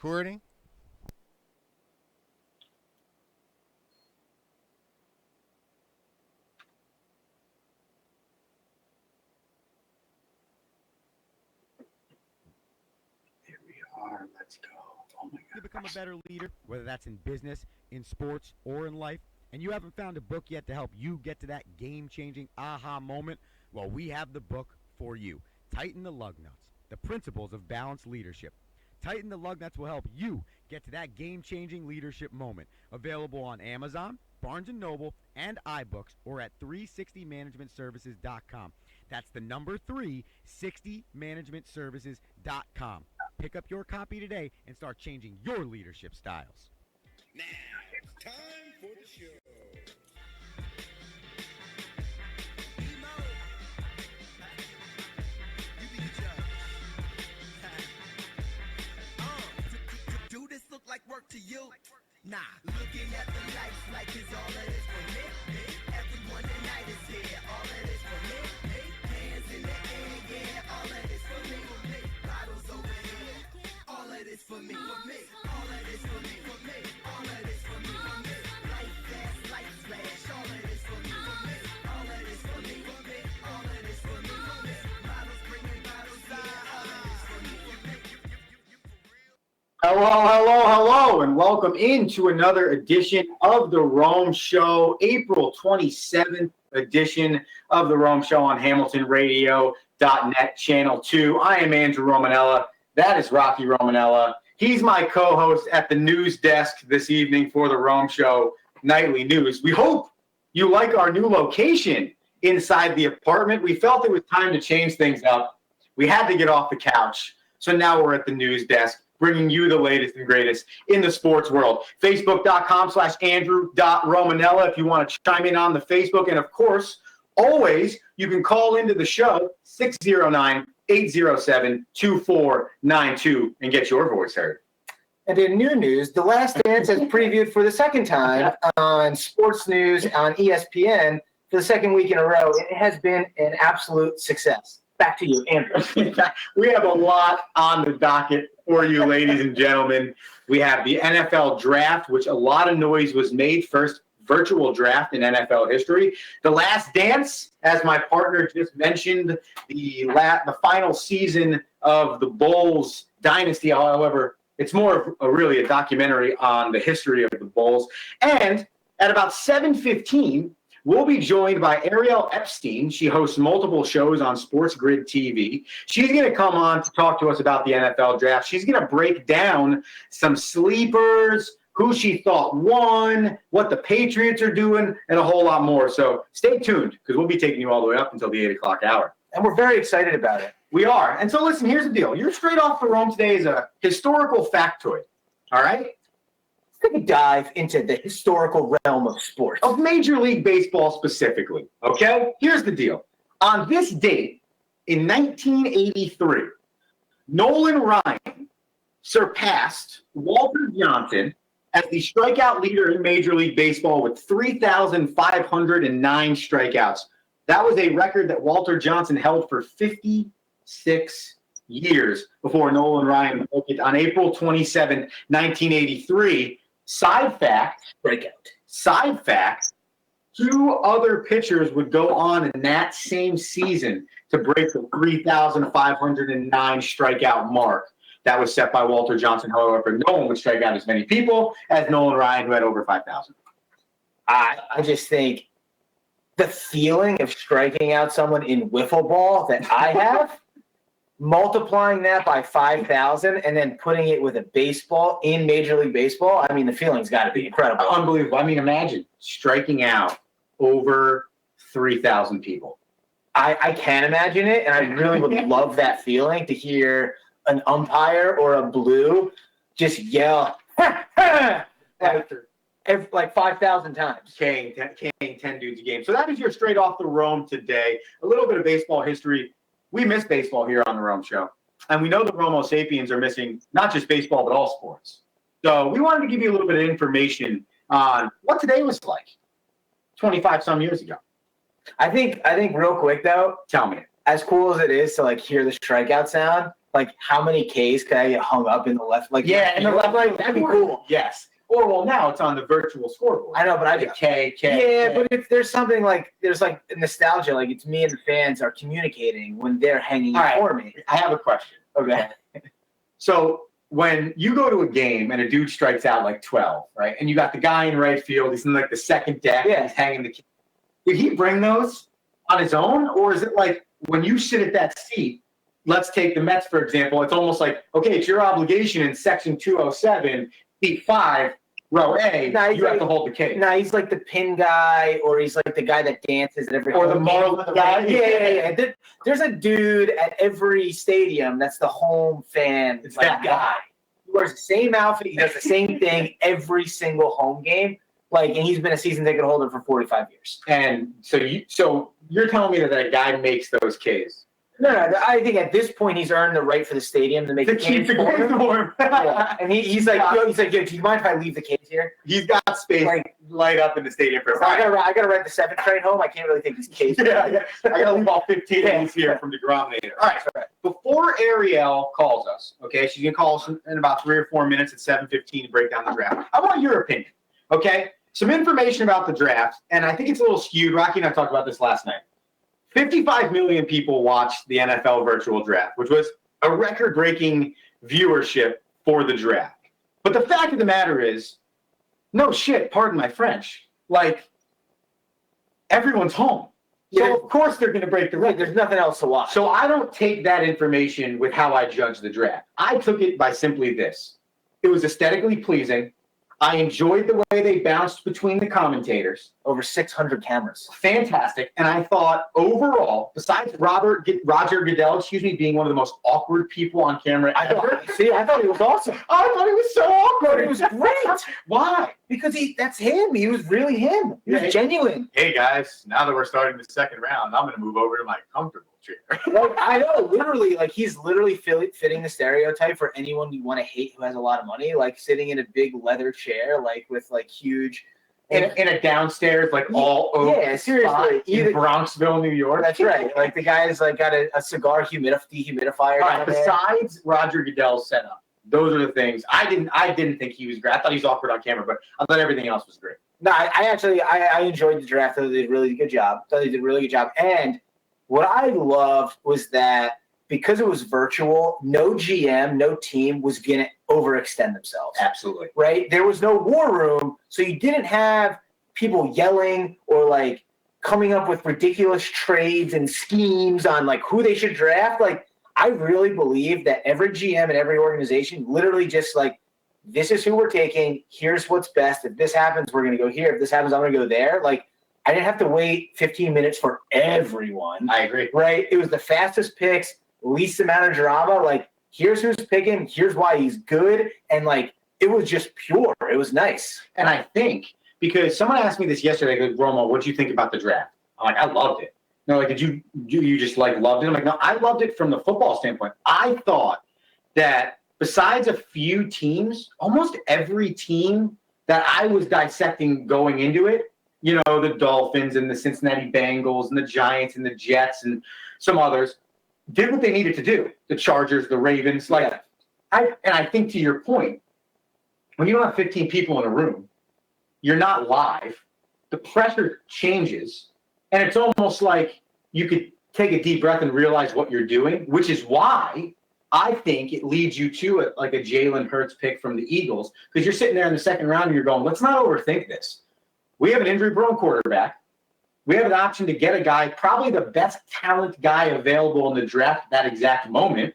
recording. Here we are. Let's go. Oh my God. To become a better leader, whether that's in business, in sports, or in life, and you haven't found a book yet to help you get to that game-changing aha moment, well, we have the book for you. Tighten the Lug Nuts, the principles of balanced leadership. Tighten the Lug Nuts will help you get to that game-changing leadership moment. Available on Amazon, Barnes & Noble, and iBooks, or at 360managementservices.com. That's the number 360managementservices.com. Pick up your copy today and start changing your leadership styles. Now it's time for the show. You be the judge. Do this look like work to you? Nah. Looking at the lights like it's all of this for me. Everyone tonight is here. All of this for me. Hands in the air, yeah. All of this for me. Bottles over here. All of this for me. For me. All of this for me. For me. All of this for me. For me. Light fast, light flash. All of this for me. For me. All of this for me. For me. All of this for me. For me. Bottles bringing bottles out. All of this for me. For me. You for real? Hello, and welcome into another edition of The Rome Show, April 27th edition of The Rome Show on HamiltonRadio.net, Channel 2. I am Andrew Romanella. That is Rocky Romanella. He's my co-host at the news desk this evening for The Rome Show Nightly News. We hope you like our new location inside the apartment. We felt it was time to change things up. We had to get off the couch, so now we're at the news desk, bringing you the latest and greatest in the sports world. Facebook.com/Andrew.Romanella if you want to chime in on the Facebook. And, of course, always you can call into the show, 609-807-2492, and get your voice heard. And in new news, The Last Dance has previewed for the second time on sports news on ESPN for the second week in a row. It has been an absolute success. Back to you, Andrew. We have a lot on the docket for you, ladies and gentlemen. We have the NFL draft, which a lot of noise was made. First virtual draft in NFL history. The Last Dance, as my partner just mentioned, the final season of the Bulls dynasty. However, it's more of really a documentary on the history of the Bulls. And at about 7:15, we'll be joined by Ariel Epstein. She hosts multiple shows on Sports Grid TV. She's going to come on to talk to us about the NFL draft. She's going to break down some sleepers, who she thought won, what the Patriots are doing, and a whole lot more. So stay tuned, because we'll be taking you all the way up until the 8 o'clock hour. And we're very excited about it. We are. And so listen, here's the deal. You're straight off the Rome today as a historical factoid. All right? Let's take a dive into the historical realm of sports. Of Major League Baseball specifically, okay? Here's the deal. On this date, in 1983, Nolan Ryan surpassed Walter Johnson as the strikeout leader in Major League Baseball with 3,509 strikeouts. That was a record that Walter Johnson held for 56 years before Nolan Ryan broke it on April 27, 1983. Side fact, two other pitchers would go on in that same season to break the 3,509 strikeout mark. That was set by Walter Johnson. However, no one would strike out as many people as Nolan Ryan, who had over 5,000. I just think the feeling of striking out someone in wiffle ball that I have, multiplying that by 5,000 and then putting it with a baseball in Major League Baseball, I mean, the feeling's got to be incredible. Unbelievable. I mean, imagine striking out over 3,000 people. I can imagine it, and I really would love that feeling to hear an umpire or a blue just yell, like 5,000 times. King 10 dudes a game. So that is your straight off the Rome today. A little bit of baseball history. We miss baseball here on the Rome Show. And we know the Romo Sapiens are missing not just baseball, but all sports. So we wanted to give you a little bit of information on what today was like 25 some years ago. I think real quick though, Tell me. as cool as it is to like hear the strikeout sound, Like, how many Ks could I get hung up in the left? Like, Yeah, in the left leg. That'd be cool. Yes. Or well, now it's on the virtual scoreboard. I know, but The K. Yeah, but if there's something like there's like nostalgia, like it's me and the fans are communicating when they're hanging All right. for me. I have a question. Okay. So when you go to a game and a dude strikes out like 12, right? And you got the guy in right field, he's in like the second deck, Yeah. he's hanging the. Did he bring those on his own, or is it like when you sit at that seat? Let's take the Mets for example. It's almost like, okay, it's your obligation in section 207, seat 5, row A. No, You have to hold the case. No, he's like the pin guy, or he's like the guy that dances at every Or the home game. Marlins guy. Yeah. There's a dude at every stadium that's the home fan. It's like, that guy. He wears the same outfit. He does the same thing every single home game. Like, and he's been a season ticket holder for 45 years. And so you're telling me that guy makes those Ks. No, I think at this point he's earned the right for the stadium to make To the keep cage the for case him. for him. Yeah. And he's like, yo, do you mind if I leave the cage here? He's got space Like, light up in the stadium for a I second. gotta ride the 7 train home. I can't really take this cage. Yeah. I gotta leave all 15 innings here from the Grominator. All right. Before Ariel calls us, okay, she's gonna call us in about 3 or 4 minutes at 7:15 to break down the draft. I want your opinion, okay? Some information about the draft, and I think it's a little skewed. Rocky and I talked about this last night. 55 million people watched the NFL virtual draft, which was a record-breaking viewership for the draft. But the fact of the matter is, no shit, pardon my French, like, everyone's home. So, Yeah. of course, they're going to break the Right, record. there's nothing else to watch. So I don't take that information with how I judge the draft. I took it by simply this. It was aesthetically pleasing. I enjoyed the way they bounced between the commentators. Over 600 cameras. Fantastic. And I thought overall, besides Roger Goodell, being one of the most awkward people on camera I ever. thought he was awesome. I thought he was so awkward. It was great Why? because that's him. He was really him. He was Yeah. genuine. Hey guys, now that we're starting the second round, I'm going to move over to my comfortable chair. Like, I know, literally, like he's literally fitting the stereotype for anyone you want to hate who has a lot of money, like sitting in a big leather chair, like with like huge. In a downstairs, like all oak Yeah, seriously. spot in Either- Bronxville, New York. That's right. Like the guy's like got a cigar dehumidifier. All right, down there. besides Roger Goodell's setup, those are the things. I didn't think he was great. I thought he was awkward on camera, but I thought everything else was great. No, I actually enjoyed the draft. I thought they did a really good job. And what I loved was that because it was virtual, no GM, no team was gonna overextend themselves. Absolutely. Right? There was no war room, so you didn't have people yelling or like coming up with ridiculous trades and schemes on like who they should draft. Like, I really believe that every GM and every organization literally just like, this is who we're taking. Here's what's best. If this happens, we're going to go here. If this happens, I'm going to go there. Like, I didn't have to wait 15 minutes for everyone. I agree. Right? It was the fastest picks, least amount of drama. Like, here's who's picking. Here's why he's good. And like, it was just pure. It was nice. And I think because someone asked me this yesterday, they go, Romo, what did you think about the draft? I'm like, I loved it. No, like, did you just like loved it? I'm like, no, I loved it from the football standpoint. I thought that besides a few teams, almost every team that I was dissecting going into it, you know, the Dolphins and the Cincinnati Bengals and the Giants and the Jets and some others, did what they needed to do. The Chargers, the Ravens, like, Yeah. I think to your point, when you don't have 15 people in a room, you're not live, the pressure changes, and it's almost like you could take a deep breath and realize what you're doing, which is why I think it leads you to a Jalen Hurts pick from the Eagles, because you're sitting there in the second round and you're going, let's not overthink this. We have an injury-prone quarterback. We have an option to get a guy, probably the best talent guy available in the draft at that exact moment.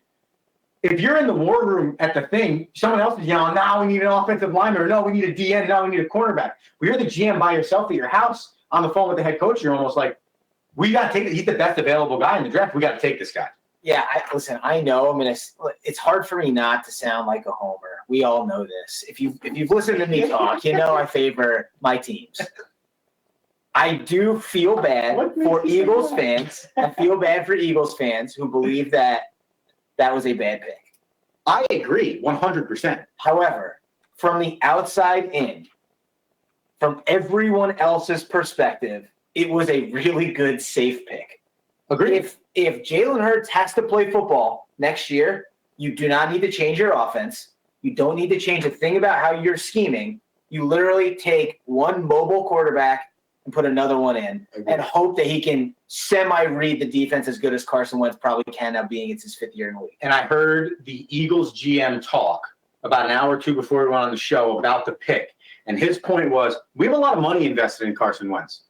If you're in the war room at the thing, someone else is yelling, now we need an offensive lineman, or no, we need a DN, now we need a cornerback. When you're the GM by yourself at your house on the phone with the head coach, you're almost like, we got to take it. He's the best available guy in the draft. We got to take this guy. Yeah, listen, I know it's hard for me not to sound like a homer. We all know this. If you've listened to me talk, you know I favor my teams. I do feel bad for Eagles fans. I feel bad for Eagles fans who believe that was a bad pick. I agree 100%. However, from the outside in, from everyone else's perspective, it was a really good, safe pick. Agreed. If Jalen Hurts has to play football next year, You do not need to change your offense. You don't need to change a thing about how you're scheming. You literally take one mobile quarterback and put another one in and hope that he can semi-read the defense as good as Carson Wentz probably can, now being it's his 5th year in the league. And I heard the Eagles GM talk about an hour or two before we went on the show about the pick. And his point was, we have a lot of money invested in Carson Wentz.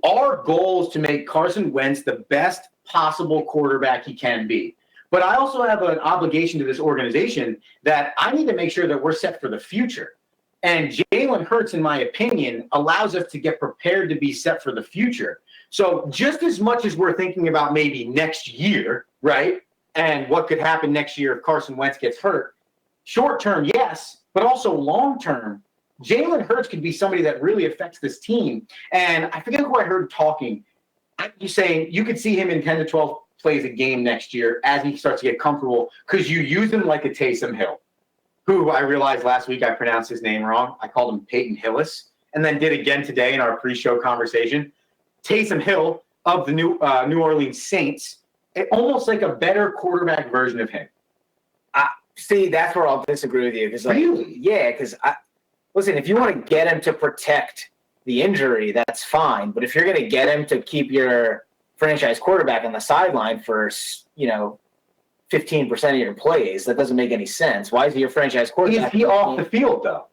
Our goal is to make Carson Wentz the best possible quarterback he can be. But I also have an obligation to this organization that I need to make sure that we're set for the future. And Jalen Hurts, in my opinion, allows us to get prepared to be set for the future. So just as much as we're thinking about maybe next year, right, and what could happen next year if Carson Wentz gets hurt, short term, yes, but also long term, Jalen Hurts could be somebody that really affects this team. And I forget who I heard talking. You saying you could see him in 10 to 12 plays a game next year as he starts to get comfortable because you use him like a Taysom Hill, who I realized last week I pronounced his name wrong. I called him Peyton Hillis, and then did again today in our pre-show conversation. Taysom Hill of the New Orleans Saints, almost like a better quarterback version of him. See, that's where I'll disagree with you. Really? Yeah, because listen, if you want to get him to protect the injury, that's fine. But if you're going to get him to keep your franchise quarterback on the sideline for, 15% of your plays, that doesn't make any sense. Why is he your franchise quarterback? Is he off the field, though?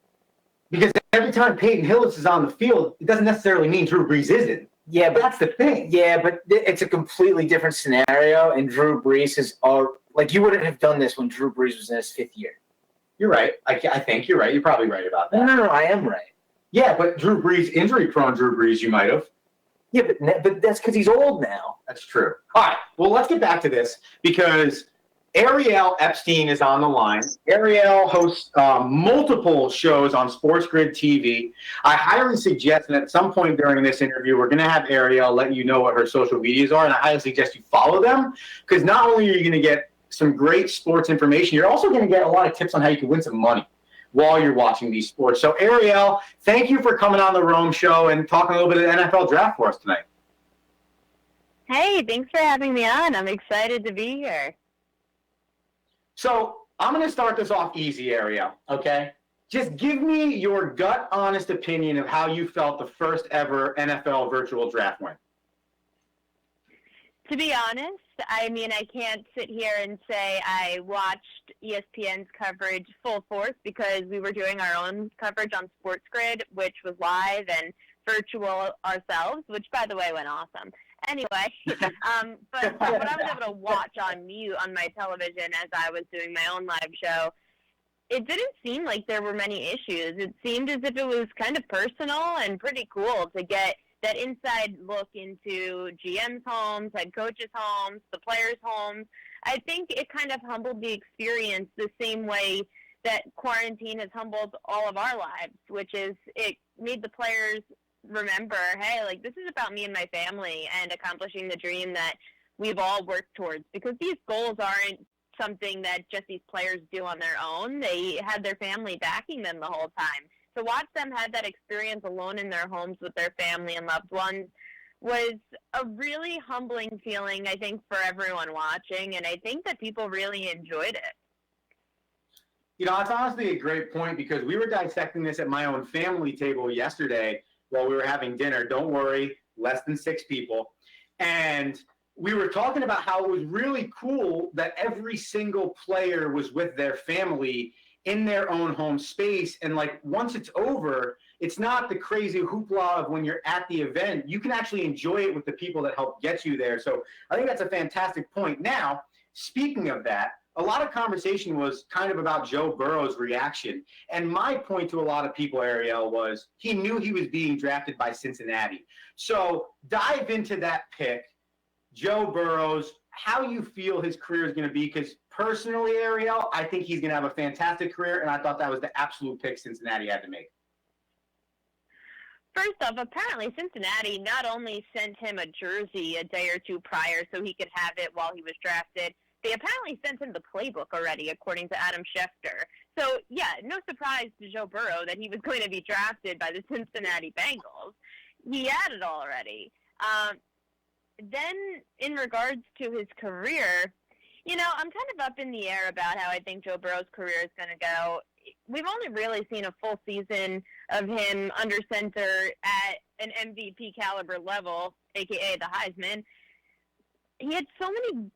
Because every time Peyton Hillis is on the field, it doesn't necessarily mean Drew Brees isn't. Yeah, but that's the thing. Yeah, but it's a completely different scenario, and Drew Brees is you wouldn't have done this when Drew Brees was in his 5th year. You're right. I think you're right. You're probably right about that. No, I am right. Yeah, but Drew Brees, injury-prone Drew Brees, you might have. Yeah, but that's because he's old now. That's true. All right, well, let's get back to this because Ariel Epstein is on the line. Ariel hosts multiple shows on Sports Grid TV. I highly suggest that at some point during this interview, we're going to have Ariel let you know what her social medias are, and I highly suggest you follow them because not only are you going to get some great sports information, you're also going to get a lot of tips on how you can win some money while you're watching these sports. So, Ariel, thank you for coming on the Rome Show and talking a little bit of the NFL draft for us tonight. Hey, thanks for having me on. I'm excited to be here. So I'm going to start this off easy, Ariel, okay? Just give me your gut, honest opinion of how you felt the first ever NFL virtual draft went. To be honest, I can't sit here and say I watched ESPN's coverage full force because we were doing our own coverage on Sports Grid, which was live and virtual ourselves, which, by the way, went awesome. Anyway, but what I was able to watch on mute on my television as I was doing my own live show, it didn't seem like there were many issues. It seemed as if it was kind of personal and pretty cool to get that inside look into GM's homes, head coaches' homes, the players' homes. I think it kind of humbled the experience the same way that quarantine has humbled all of our lives, which is it made the players remember, hey, like, this is about me and my family and accomplishing the dream that we've all worked towards, because these goals aren't something that just these players do on their own. They had their family backing them the whole time. To watch them have that experience alone in their homes with their family and loved ones was a really humbling feeling, I think, for everyone watching, and I think that people really enjoyed it. It's honestly a great point because we were dissecting this at my own family table yesterday while we were having dinner. Don't worry, less than 6 people. And we were talking about how it was really cool that every single player was with their family in their own home space. And like, once it's over, it's not the crazy hoopla of when you're at the event. You can actually enjoy it with the people that help get you there. So I think that's a fantastic point. Now, speaking of that, a lot of conversation was kind of about Joe Burrow's reaction. And my point to a lot of people, Ariel, was he knew he was being drafted by Cincinnati. So dive into that pick, Joe Burrow's, how you feel his career is going to be, because personally, Ariel, I think he's going to have a fantastic career, and I thought that was the absolute pick Cincinnati had to make. First off, apparently Cincinnati not only sent him a jersey a day or two prior so he could have it while he was drafted, they apparently sent him the playbook already, according to Adam Schefter. So, yeah, no surprise to Joe Burrow that he was going to be drafted by the Cincinnati Bengals. He had it already. Then, in regards to his career, I'm kind of up in the air about how I think Joe Burrow's career is going to go. We've only really seen a full season of him under center at an MVP caliber level, a.k.a. the Heisman. He had so many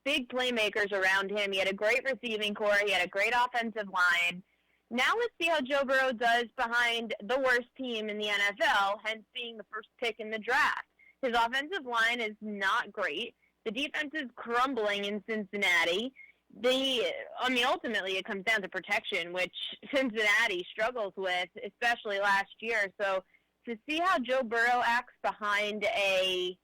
big playmakers around him. He had a great receiving core. He had a great offensive line. Now let's see how Joe Burrow does behind the worst team in the NFL, hence being the first pick in the draft. His offensive line is not great. The defense is crumbling in Cincinnati. Ultimately it comes down to protection, which Cincinnati struggles with, especially last year. So to see how Joe Burrow acts behind a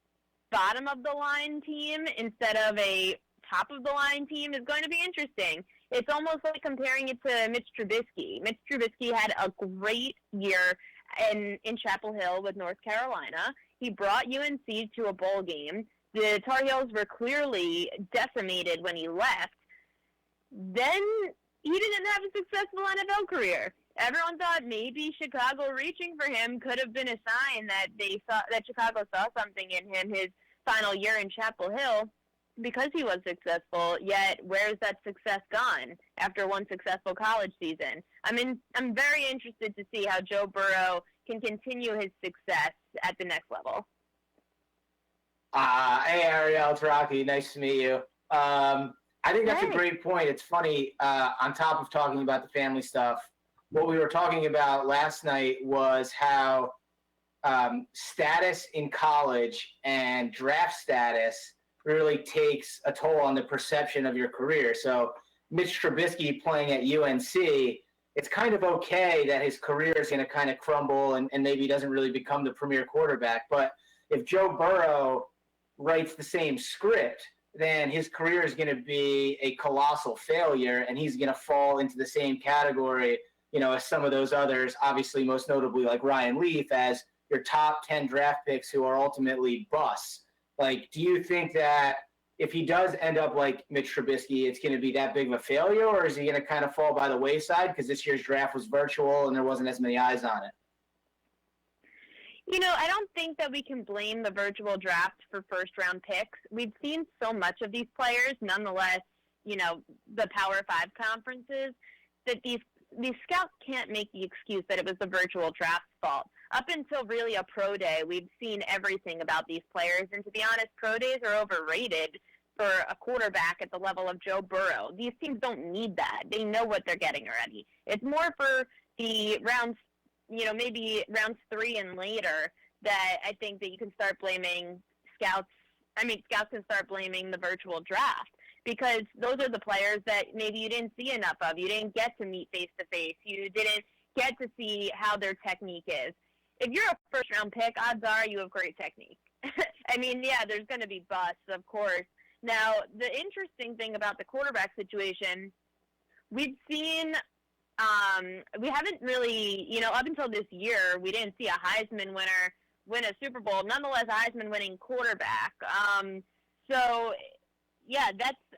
bottom-of-the-line team instead of a top-of-the-line team is going to be interesting. It's almost like comparing it to Mitch Trubisky. Mitch Trubisky had a great year in Chapel Hill with North Carolina. He brought UNC to a bowl game. The Tar Heels were clearly decimated when he left. Then he didn't have a successful NFL career. Everyone thought maybe Chicago reaching for him could have been a sign that Chicago saw something in him his final year in Chapel Hill because he was successful. Yet where's that success gone after one successful college season? I'm very interested to see how Joe Burrow can continue his success at the next level. Hey, Ariel, it's Rocky. Nice to meet you. I think that's a great point. It's funny, on top of talking about the family stuff, what we were talking about last night was how status in college and draft status really takes a toll on the perception of your career. So Mitch Trubisky playing at UNC, it's kind of okay that his career is going to kind of crumble and maybe he doesn't really become the premier quarterback. But if Joe Burrow writes the same script, then his career is going to be a colossal failure, and he's going to fall into the same category, as some of those others, obviously most notably like Ryan Leaf, as your top 10 draft picks who are ultimately busts. Like, do you think that if he does end up like Mitch Trubisky, it's going to be that big of a failure, or is he going to kind of fall by the wayside because this year's draft was virtual and there wasn't as many eyes on it? I don't think that we can blame the virtual draft for first-round picks. We've seen so much of these players, nonetheless, the Power 5 conferences, that these scouts can't make the excuse that it was the virtual draft's fault. Up until really a pro day, we've seen everything about these players, and to be honest, pro days are overrated for a quarterback at the level of Joe Burrow. These teams don't need that. They know what they're getting already. It's more for the rounds, maybe rounds 3 and later, that I think that you can start blaming scouts. Scouts can start blaming the virtual draft because those are the players that maybe you didn't see enough of. You didn't get to meet face-to-face. You didn't get to see how their technique is. If you're a first-round pick, odds are you have great technique. There's going to be busts, of course. Now, the interesting thing about the quarterback situation, we've seen we haven't really, up until this year, we didn't see a Heisman winner win a Super Bowl. Nonetheless, a Heisman-winning quarterback.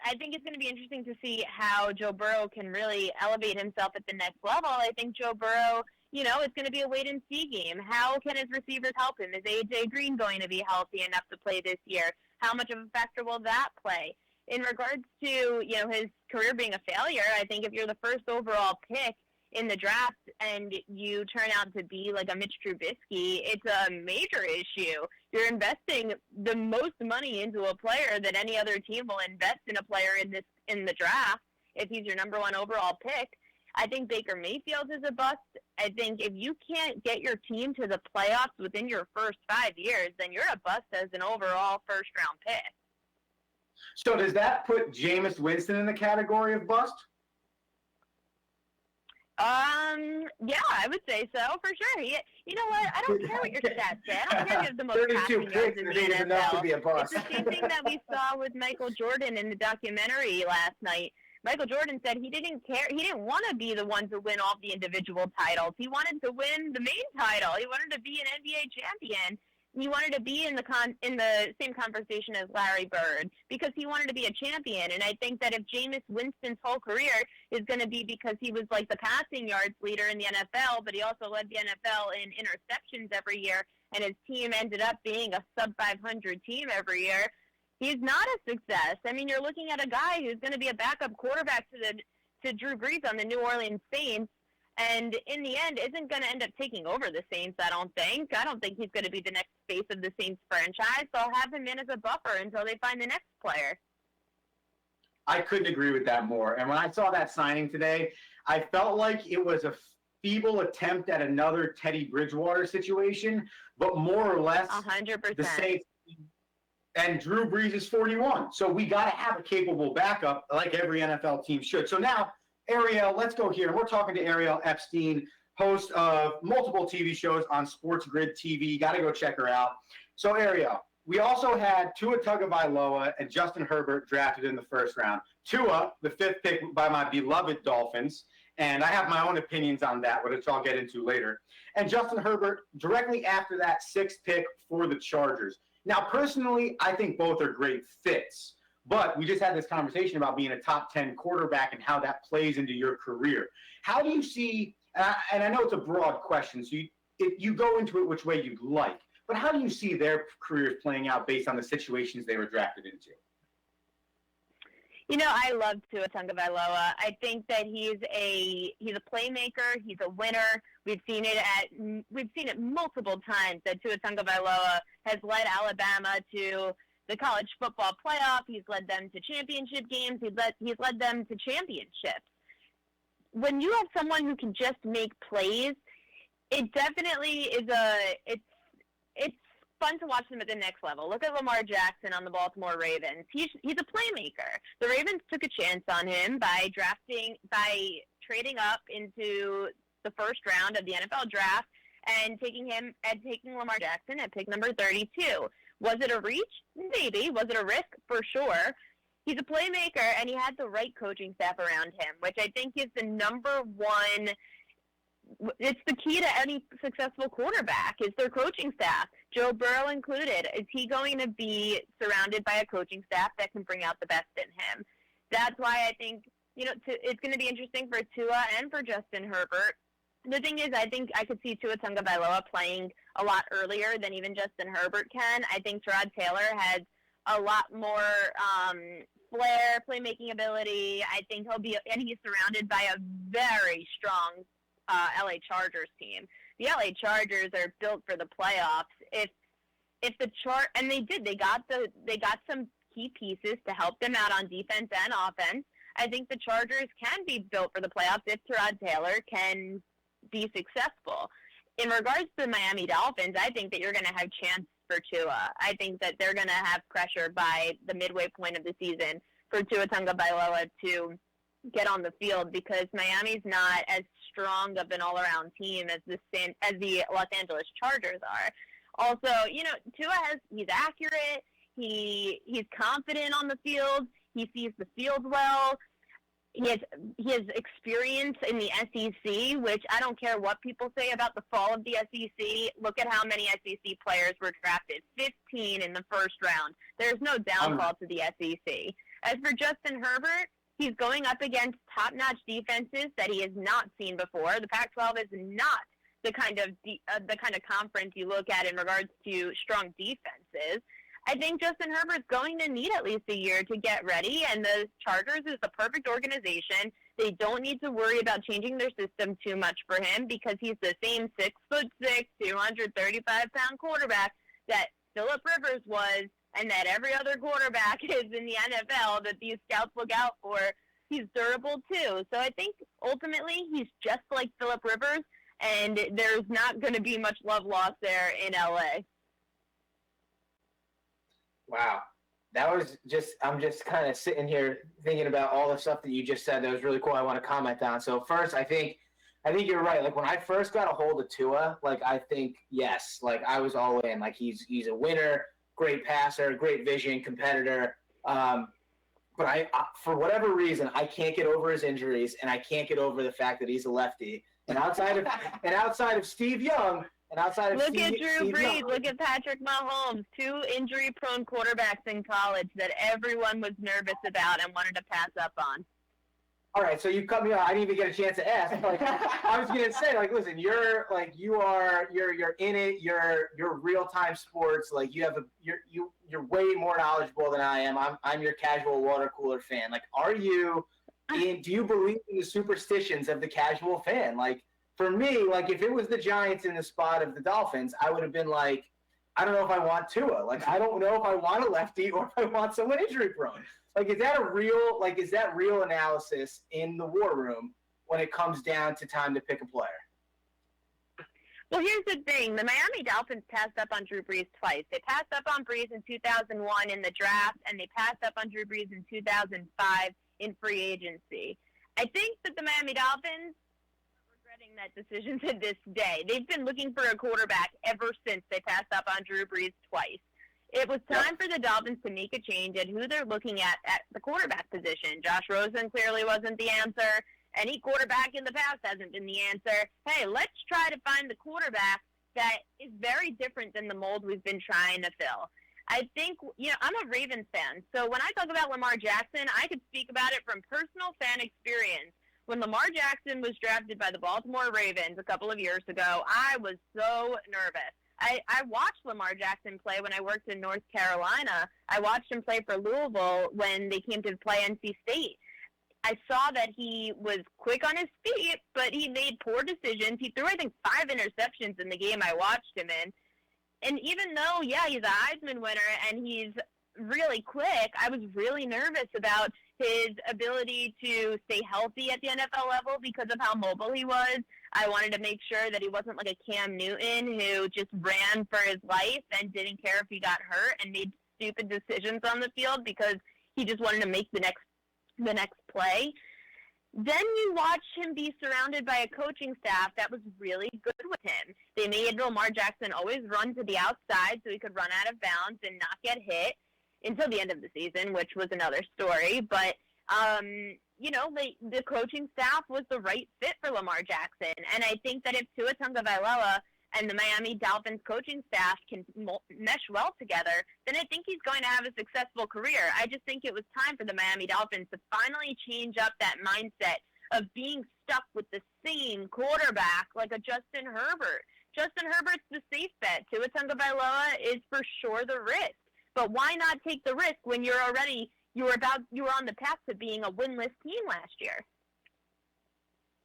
I think it's going to be interesting to see how Joe Burrow can really elevate himself at the next level. I think Joe Burrow, it's going to be a wait-and-see game. How can his receivers help him? Is A.J. Green going to be healthy enough to play this year? How much of a factor will that play? In regards to, his career being a failure, I think if you're the first overall pick in the draft and you turn out to be like a Mitch Trubisky, it's a major issue. You're investing the most money into a player that any other team will invest in a player in the draft if he's your number 1 overall pick. I think Baker Mayfield is a bust. I think if you can't get your team to the playoffs within your first 5 years, then you're a bust as an overall first-round pick. So does that put Jameis Winston in the category of bust? Yeah, I would say so, for sure. You know what? I don't care what your stats say. I don't care if you have the most 32 passing yards picks in the isn't enough to be a NFL. bust. It's the same thing that we saw with Michael Jordan in the documentary last night. Michael Jordan said he didn't care. He didn't want to be the one to win all the individual titles. He wanted to win the main title. He wanted to be an NBA champion. He wanted to be in the same conversation as Larry Bird because he wanted to be a champion. And I think that if Jameis Winston's whole career is going to be because he was like the passing yards leader in the NFL, but he also led the NFL in interceptions every year, and his team ended up being a sub-500 team every year, he's not a success. I mean, you're looking at a guy who's going to be a backup quarterback to Drew Brees on the New Orleans Saints, and in the end isn't going to end up taking over the Saints, I don't think. I don't think he's going to be the next face of the Saints franchise, so I'll have him in as a buffer until they find the next player. I couldn't agree with that more. And when I saw that signing today, I felt like it was a feeble attempt at another Teddy Bridgewater situation, but more or less 100%. the Saints. And Drew Brees is 41. So we got to have a capable backup like every NFL team should. So now, Ariel, let's go here. We're talking to Ariel Epstein, host of multiple TV shows on Sports Grid TV. Got to go check her out. So, Ariel, we also had Tua Tagovailoa and Justin Herbert drafted in the first round. Tua, the 5th pick by my beloved Dolphins, and I have my own opinions on that, which I'll get into later. And Justin Herbert directly after that 6th pick for the Chargers. Now, personally, I think both are great fits, but we just had this conversation about being a top 10 quarterback and how that plays into your career. How do you see, and I know it's a broad question, so you go into it which way you'd like, but how do you see their careers playing out based on the situations they were drafted into? You know, I love Tua Tagovailoa. I think that he's a playmaker. He's a winner. We've seen it multiple times that Tua Tagovailoa has led Alabama to the college football playoff. He's led them to championship games. He's led them to championships. When you have someone who can just make plays, it definitely is it's fun to watch them at the next level. Look at Lamar Jackson on the Baltimore Ravens. He's a playmaker. The Ravens took a chance on him by trading up into the first round of the NFL draft and taking Lamar Jackson at pick number 32. Was it a reach? Maybe. Was it a risk? For sure. He's a playmaker, and he had the right coaching staff around him, which I think is the number one. It's the key to any successful quarterback is their coaching staff, Joe Burrow included. Is he going to be surrounded by a coaching staff that can bring out the best in him? That's why I think, it's going to be interesting for Tua and for Justin Herbert. The thing is, I think I could see Tua Tagovailoa playing a lot earlier than even Justin Herbert can. I think Tyrod Taylor has a lot more flair, playmaking ability. I think he's surrounded by a very strong LA Chargers team. The LA Chargers are built for the playoffs. And they got some key pieces to help them out on defense and offense. I think the Chargers can be built for the playoffs if Tyrod Taylor can be successful. In regards to the Miami Dolphins, I think that you're going to have chance for Tua. I think that they're going to have pressure by the midway point of the season for Tua Tagovailoa to get on the field because Miami's not as strong of an all-around team as the Los Angeles Chargers are. Also, he's accurate. He's confident on the field. He sees the field well. He has experience in the SEC, which I don't care what people say about the fall of the SEC. Look at how many SEC players were drafted, 15 in the first round. There's no downfall to the SEC. As for Justin Herbert, he's going up against top-notch defenses that he has not seen before. The Pac-12 is not the kind of conference you look at in regards to strong defenses. I think Justin Herbert's going to need at least a year to get ready, and the Chargers is the perfect organization. They don't need to worry about changing their system too much for him because he's the same 6'6", 235-pound quarterback that Phillip Rivers was and that every other quarterback is in the NFL that these scouts look out for. He's durable too. So I think ultimately he's just like Phillip Rivers, and there's not going to be much love lost there in LA. Wow. I'm just kind of sitting here thinking about all the stuff that you just said. That was really cool. I want to comment on. So first, I think you're right. Like when I first got a hold of Tua, I think, yes, I was all in. He's a winner, great passer, great vision, competitor. But I for whatever reason, I can't get over his injuries, and I can't get over the fact that he's a lefty. And outside of Steve Young, at Drew Brees, look at Patrick Mahomes, 2 injury-prone quarterbacks in college that everyone was nervous about and wanted to pass up on. All right, so you cut me off. I didn't even get a chance to ask. Like, I was gonna say, like, listen, you're in it. You're real time sports. Like, you're way more knowledgeable than I am. I'm your casual water cooler fan. Like, do you believe in the superstitions of the casual fan? Like, for me, like, if it was the Giants in the spot of the Dolphins, I would have been like, I don't know if I want Tua. Like, I don't know if I want a lefty or if I want someone injury prone. Like, is that real analysis in the war room when it comes down to time to pick a player? Well, here's the thing. The Miami Dolphins passed up on Drew Brees twice. They passed up on Brees in 2001 in the draft, and they passed up on Drew Brees in 2005 in free agency. I think that the Miami Dolphins are regretting that decision to this day. They've been looking for a quarterback ever since they passed up on Drew Brees twice. It was time for the Dolphins to make a change at who they're looking at the quarterback position. Josh Rosen clearly wasn't the answer. Any quarterback in the past hasn't been the answer. Hey, let's try to find the quarterback that is very different than the mold we've been trying to fill. I think, I'm a Ravens fan, so when I talk about Lamar Jackson, I could speak about it from personal fan experience. When Lamar Jackson was drafted by the Baltimore Ravens a couple of years ago, I was so nervous. I watched Lamar Jackson play when I worked in North Carolina. I watched him play for Louisville when they came to play NC State. I saw that he was quick on his feet, but he made poor decisions. He threw, I think, 5 interceptions in the game I watched him in. And even though, he's a Heisman winner and he's really quick, I was really nervous about his ability to stay healthy at the NFL level because of how mobile he was. I wanted to make sure that he wasn't like a Cam Newton who just ran for his life and didn't care if he got hurt and made stupid decisions on the field because he just wanted to make the next play. Then you watch him be surrounded by a coaching staff that was really good with him. They made Lamar Jackson always run to the outside so he could run out of bounds and not get hit until the end of the season, which was another story. But, the coaching staff was the right fit for Lamar Jackson. And I think that if Tua Tagovailoa and the Miami Dolphins coaching staff can mesh well together, then I think he's going to have a successful career. I just think it was time for the Miami Dolphins to finally change up that mindset of being stuck with the same quarterback like a Justin Herbert. Justin Herbert's the safe bet. Tua Tagovailoa is for sure the risk. But why not take the risk when you were on the path to being a winless team last year?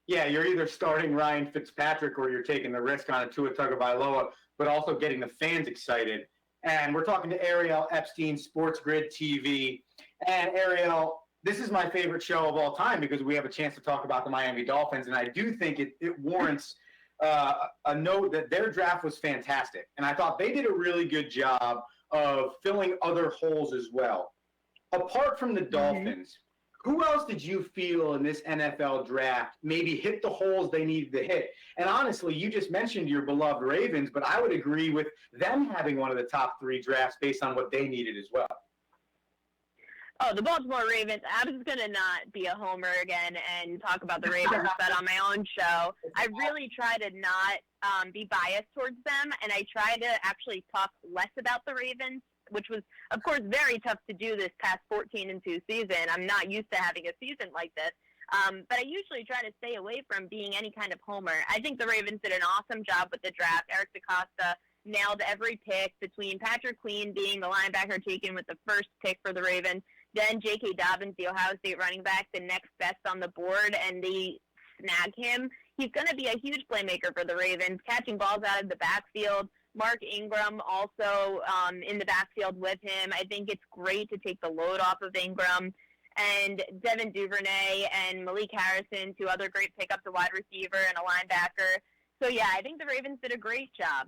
Yeah, you're either starting Ryan Fitzpatrick or you're taking the risk on a Tua Tagovailoa, but also getting the fans excited. And we're talking to Ariel Epstein, Sports Grid TV. And Ariel, this is my favorite show of all time because we have a chance to talk about the Miami Dolphins. And I do think it warrants a note that their draft was fantastic. And I thought they did a really good job of filling other holes as well. Apart from the Dolphins, who else did you feel in this NFL draft maybe hit the holes they needed to hit? And honestly, you just mentioned your beloved Ravens, but I would agree with them having one of the top 3 drafts based on what they needed as well. Oh, the Baltimore Ravens. I was going to not be a homer again and talk about the Ravens, but on my own show, I really try to not be biased towards them, and I try to actually talk less about the Ravens, which was, of course, very tough to do this past 14-2 season. I'm not used to having a season like this. But I usually try to stay away from being any kind of homer. I think the Ravens did an awesome job with the draft. Eric DeCosta nailed every pick, between Patrick Queen being the linebacker taken with the first pick for the Ravens, then J.K. Dobbins, the Ohio State running back, the next best on the board, and they snag him. He's going to be a huge playmaker for the Ravens, catching balls out of the backfield. Mark Ingram also in the backfield with him. I think it's great to take the load off of Ingram. And Devin Duvernay and Malik Harrison, 2 other great pickups, a wide receiver and a linebacker. So, yeah, I think the Ravens did a great job.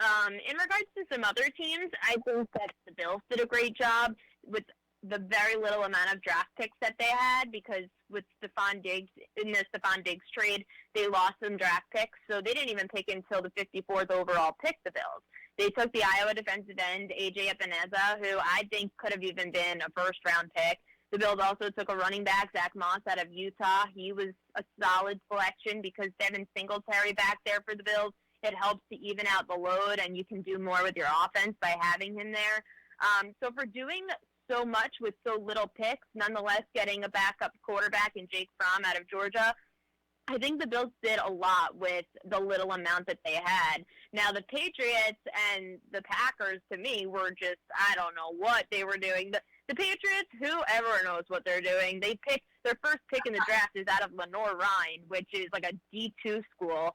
In regards to some other teams, I think that the Bills did a great job with the very little amount of draft picks that they had, because with Stephon Diggs, in the Stephon Diggs trade, they lost some draft picks, so they didn't even pick until the 54th overall pick, the Bills. They took the Iowa defensive end, A.J. Epineza, who I think could have even been a first-round pick. The Bills also took a running back, Zach Moss, out of Utah. He was a solid selection because Devin Singletary back there for the Bills. It helps to even out the load, and you can do more with your offense by having him there. So for doing so much with so little picks, nonetheless getting a backup quarterback in Jake Fromm out of Georgia. I think the Bills did a lot with the little amount that they had. Now, the Patriots and the Packers, to me, were just, I don't know what they were doing. The Patriots, whoever knows what they're doing, they pick their first pick in the draft is out of Lenoir-Rhyne, which is like a D2 school.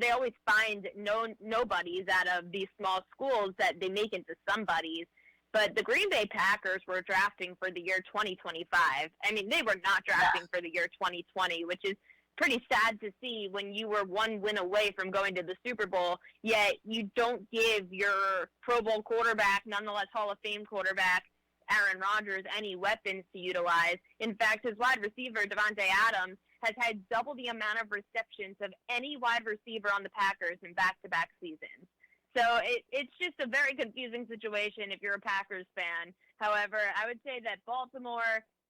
They always find nobodies out of these small schools that they make into somebodies. But the Green Bay Packers were drafting for the year 2025. I mean, they were not drafting for the year 2020, which is pretty sad to see when you were one win away from going to the Super Bowl, yet you don't give your Pro Bowl quarterback, nonetheless Hall of Fame quarterback, Aaron Rodgers, any weapons to utilize. In fact, his wide receiver, Devontae Adams, has had double the amount of receptions of any wide receiver on the Packers in back-to-back seasons. So it's just a very confusing situation if you're a Packers fan. However, I would say that Baltimore,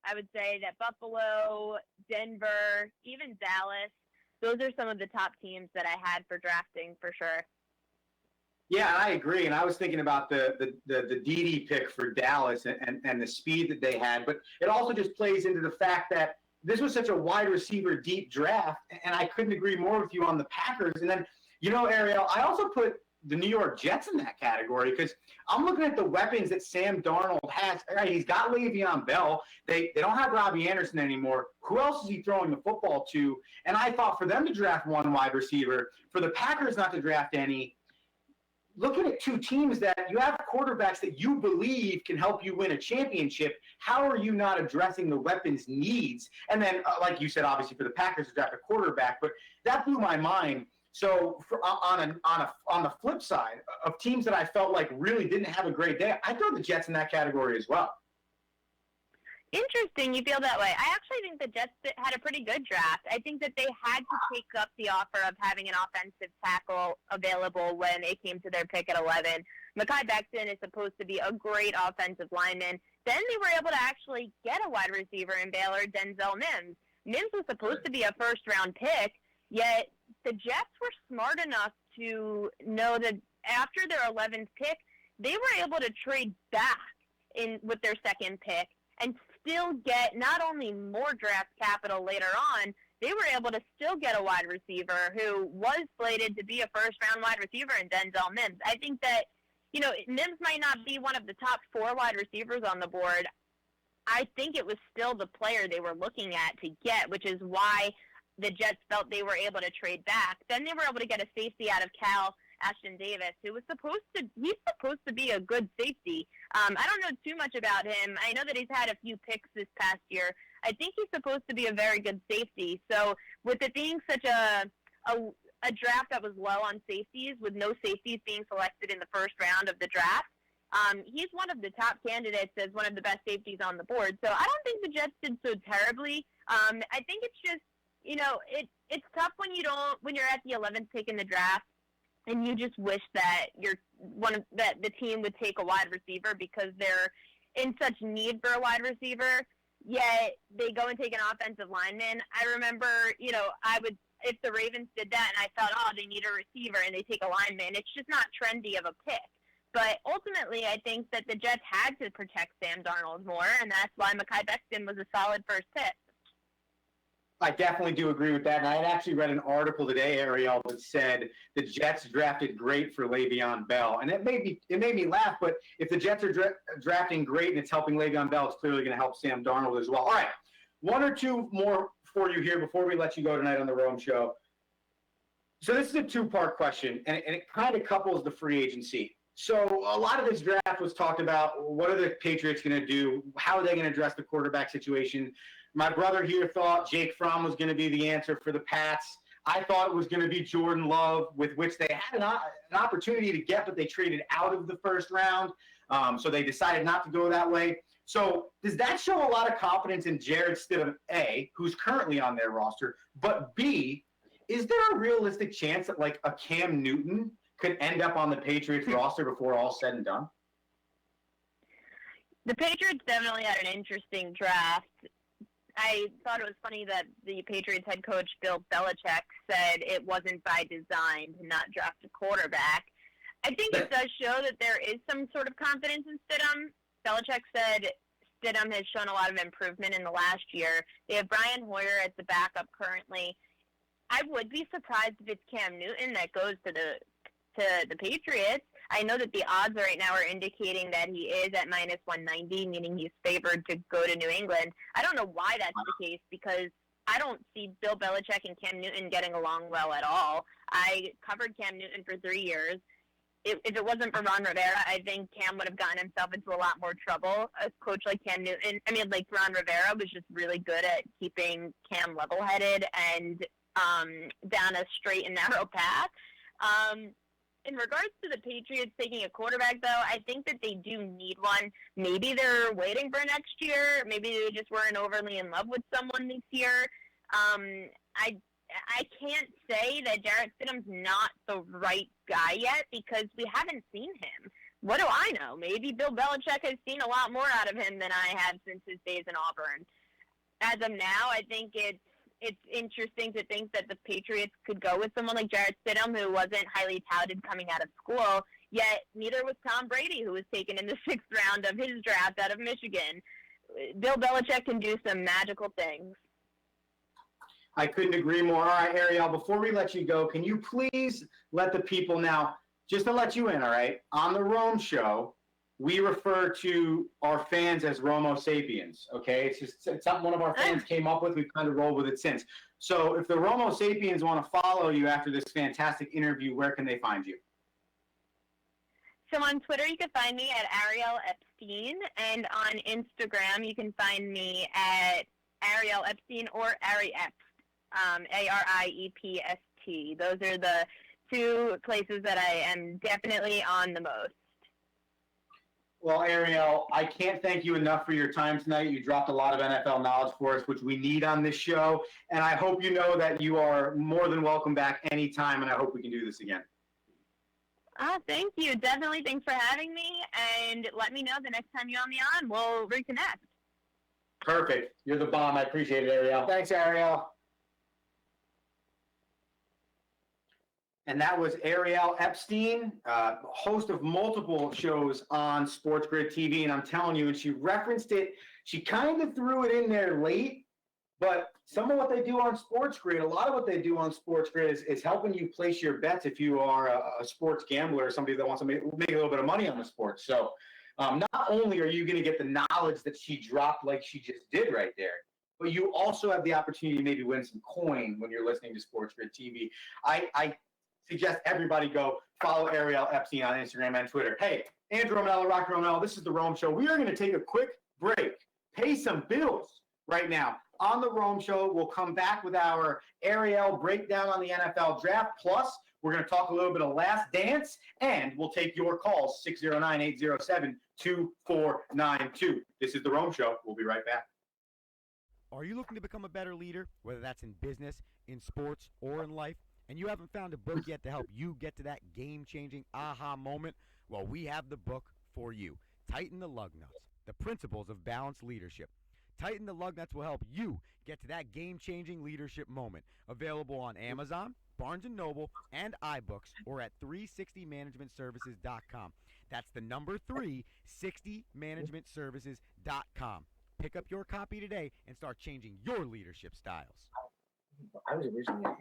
I would say that Buffalo, Denver, even Dallas, those are some of the top teams that I had for drafting for sure. Yeah, I agree. And I was thinking about the DD pick for Dallas and the speed that they had. But it also just plays into the fact that this was such a wide receiver deep draft. And I couldn't agree more with you on the Packers. And then, Ariel, I also put the New York Jets in that category because I'm looking at the weapons that Sam Darnold has. All right, he's got Le'Veon Bell. They don't have Robbie Anderson anymore. Who else is he throwing the football to? And I thought for them to draft one wide receiver, for the Packers not to draft any, looking at two teams that you have quarterbacks that you believe can help you win a championship, how are you not addressing the weapons needs? And then, like you said, obviously for the Packers to draft a quarterback, but that blew my mind. So on the flip side of teams that I felt like really didn't have a great day, I throw the Jets in that category as well. Interesting you feel that way. I actually think the Jets had a pretty good draft. I think that they had to take up the offer of having an offensive tackle available when it came to their pick at 11. Mekhi Becton is supposed to be a great offensive lineman. Then they were able to actually get a wide receiver in Baylor, Denzel Mims. Mims was supposed to be a first-round pick, yet the Jets were smart enough to know that after their 11th pick, they were able to trade back with their second pick and still get not only more draft capital later on, they were able to still get a wide receiver who was slated to be a first-round wide receiver in Denzel Mims. I think that, Mims might not be one of the top 4 wide receivers on the board. I think it was still the player they were looking at to get, which is why the Jets felt they were able to trade back. Then they were able to get a safety out of Cal, Ashton Davis, who was he's supposed to be a good safety. I don't know too much about him. I know that he's had a few picks this past year. I think he's supposed to be a very good safety. So with it being such a draft that was low on safeties, with no safeties being selected in the first round of the draft, he's one of the top candidates as one of the best safeties on the board. So I don't think the Jets did so terribly. I think it's just, it's tough when you're at the 11th pick in the draft, and you just wish that that the team would take a wide receiver because they're in such need for a wide receiver. Yet they go and take an offensive lineman. I remember, if the Ravens did that, and I thought, they need a receiver, and they take a lineman. It's just not trendy of a pick. But ultimately, I think that the Jets had to protect Sam Darnold more, and that's why Mekhi Becton was a solid first pick. I definitely do agree with that. And I had actually read an article today, Ariel, that said the Jets drafted great for Le'Veon Bell. And it made me laugh, but if the Jets are drafting great and it's helping Le'Veon Bell, it's clearly going to help Sam Darnold as well. All right, one or two more for you here before we let you go tonight on the Rome Show. So this is a two-part question, and it kind of couples the free agency. So a lot of this draft was talked about, what are the Patriots going to do? How are they going to address the quarterback situation? My brother here thought Jake Fromm was going to be the answer for the Pats. I thought it was going to be Jordan Love, with which they had an opportunity to get, but they traded out of the first round. So they decided not to go that way. So does that show a lot of confidence in Jared Stidham, A, who's currently on their roster, but B, is there a realistic chance that like a Cam Newton could end up on the Patriots roster before all said and done? The Patriots definitely had an interesting draft. I thought it was funny that the Patriots head coach Bill Belichick said it wasn't by design to not draft a quarterback. I think it does show that there is some sort of confidence in Stidham. Belichick said Stidham has shown a lot of improvement in the last year. They have Brian Hoyer as the backup currently. I would be surprised if it's Cam Newton that goes to the Patriots. I know that the odds right now are indicating that he is at -190, meaning he's favored to go to New England. I don't know why that's the case, because I don't see Bill Belichick and Cam Newton getting along well at all. I covered Cam Newton for 3 years. If it wasn't for Ron Rivera, I think Cam would have gotten himself into a lot more trouble. A coach like Cam Newton, Ron Rivera was just really good at keeping Cam level-headed and down a straight and narrow path. In regards to the Patriots taking a quarterback, though, I think that they do need one. Maybe they're waiting for next year. Maybe they just weren't overly in love with someone this year. I can't say that Jarrett Stidham's not the right guy yet, because we haven't seen him. What do I know? Maybe Bill Belichick has seen a lot more out of him than I have since his days in Auburn. As of now, I think it's interesting to think that the Patriots could go with someone like Jarrett Stidham, who wasn't highly touted coming out of school, yet neither was Tom Brady, who was taken in the 6th round of his draft out of Michigan. Bill Belichick can do some magical things. I couldn't agree more. All right, Ariel, before we let you go, can you please let the people now, just to let you in, all right, on the Rome Show, we refer to our fans as Romo Sapiens, okay? It's something one of our fans came up with. We've kind of rolled with it since. So if the Romo Sapiens want to follow you after this fantastic interview, where can they find you? So on Twitter, you can find me at Ariel Epstein, and on Instagram, you can find me at Ariel Epstein or Ari Epst, ARIEPST. Those are the 2 places that I am definitely on the most. Well, Ariel, I can't thank you enough for your time tonight. You dropped a lot of NFL knowledge for us, which we need on this show. And I hope you know that you are more than welcome back anytime, and I hope we can do this again. Thank you. Definitely. Thanks for having me. And let me know the next time you're on we'll reconnect. Perfect. You're the bomb. I appreciate it, Ariel. Thanks, Ariel. And that was Ariel Epstein, host of multiple shows on Sports Grid TV. And I'm telling you, and she referenced it, she kind of threw it in there late, but some of what they do on Sports Grid, a lot of what they do on Sports Grid is helping you place your bets if you are a sports gambler or somebody that wants to make a little bit of money on the sports. So not only are you going to get the knowledge that she dropped like she just did right there, but you also have the opportunity to maybe win some coin when you're listening to Sports Grid TV. I suggest everybody go follow Ariel Epstein on Instagram and Twitter. Hey, Andrew Romanella, Rocky Romanella, this is the Rome Show. We are going to take a quick break, pay some bills right now. On the Rome Show, we'll come back with our Ariel breakdown on the NFL Draft. Plus, we're going to talk a little bit of Last Dance, and we'll take your calls, 609-807-2492. This is the Rome Show. We'll be right back. Are you looking to become a better leader, whether that's in business, in sports, or in life, and you haven't found a book yet to help you get to that game-changing aha moment? Well, we have the book for you. Tighten the Lug Nuts, the principles of balanced leadership. Tighten the Lug Nuts will help you get to that game-changing leadership moment. Available on Amazon, Barnes & Noble, and iBooks, or at 360managementservices.com. That's the number 360managementservices.com. Pick up your copy today and start changing your leadership styles. I was originally.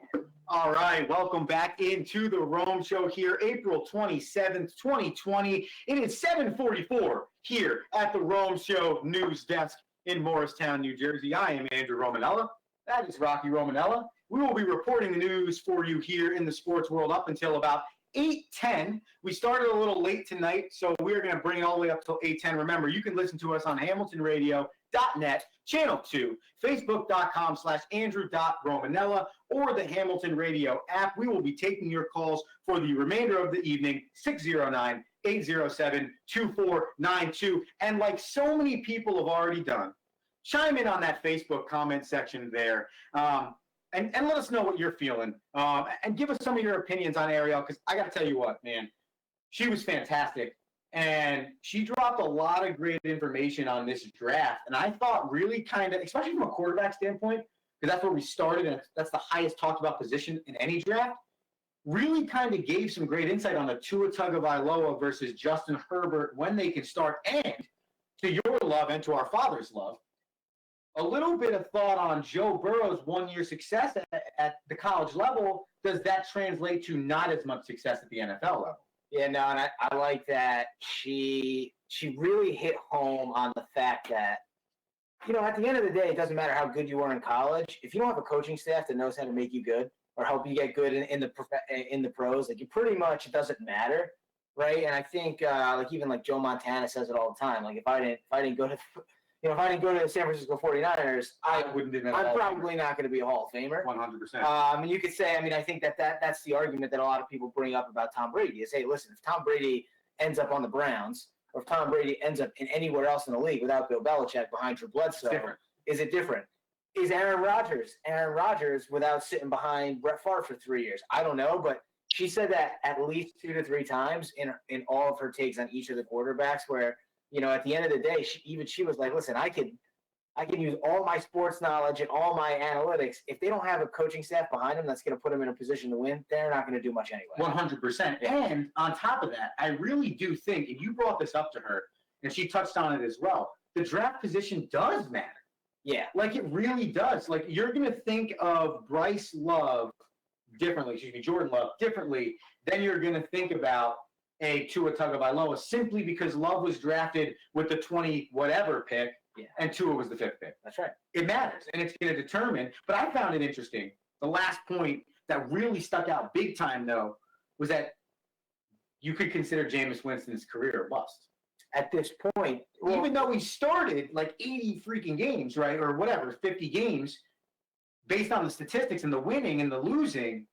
All right, welcome back into the Rome Show here, April 27th, 2020. It is 7:44 here at the Rome Show news desk in Morristown, New Jersey. I am Andrew Romanella. That is Rocky Romanella. We will be reporting the news for you here in the sports world up until about 8:10. We started a little late tonight, so we're going to bring it all the way up till 8:10. Remember, you can listen to us on HamiltonRadio.net, Channel 2, Facebook.com/Andrew.Romanella, or the Hamilton Radio app. We will be taking your calls for the remainder of the evening, 609-807-2492. And like so many people have already done, chime in on that Facebook comment section there. And let us know what you're feeling. And give us some of your opinions on Ariel, because I got to tell you what, man, she was fantastic. And she dropped a lot of great information on this draft. And I thought really kind of, especially from a quarterback standpoint, because that's where we started, and that's the highest talked about position in any draft, really kind of gave some great insight on the Tua Tagovailoa versus Justin Herbert, when they can start, and love and to our father's love, a little bit of thought on Joe Burrow's one-year success at the college level. Does that translate to not as much success at the NFL level? Yeah, no, and I like that she really hit home on the fact that, at the end of the day, it doesn't matter how good you are in college. If you don't have a coaching staff that knows how to make you good or help you get good in the pros, like, you pretty much, it doesn't matter, right? And I think even Joe Montana says it all the time. Like, if I didn't go to the San Francisco 49ers, I wouldn't have been. I'm probably not going to be a Hall of Famer. 100%. And you could say, I think that's the argument that a lot of people bring up about Tom Brady is, hey, listen, if Tom Brady ends up on the Browns, or if Tom Brady ends up in anywhere else in the league without Bill Belichick behind Drew Bledsoe, is it different? Is Aaron Rodgers without sitting behind Brett Favre for 3 years? I don't know, but she said that at least 2 to 3 times in all of her takes on each of the quarterbacks where, at the end of the day, she was like, listen, I can use all my sports knowledge and all my analytics. If they don't have a coaching staff behind them that's going to put them in a position to win, they're not going to do much anyway. 100%. And on top of that, I really do think, and you brought this up to her, and she touched on it as well, the draft position does matter. Yeah. Like, it really does. Like, you're going to think of Bryce Love differently, Jordan Love differently, then you're going to think about a Tua Tagovailoa simply because Love was drafted with the 20-whatever pick, and Tua was the 5th pick. That's right. It matters, and it's going to determine. But I found it interesting. The last point that really stuck out big time, though, was that you could consider Jameis Winston's career a bust. At this point, Even though he started like 80 freaking games, right, or whatever, 50 games, based on the statistics and the winning and the losing,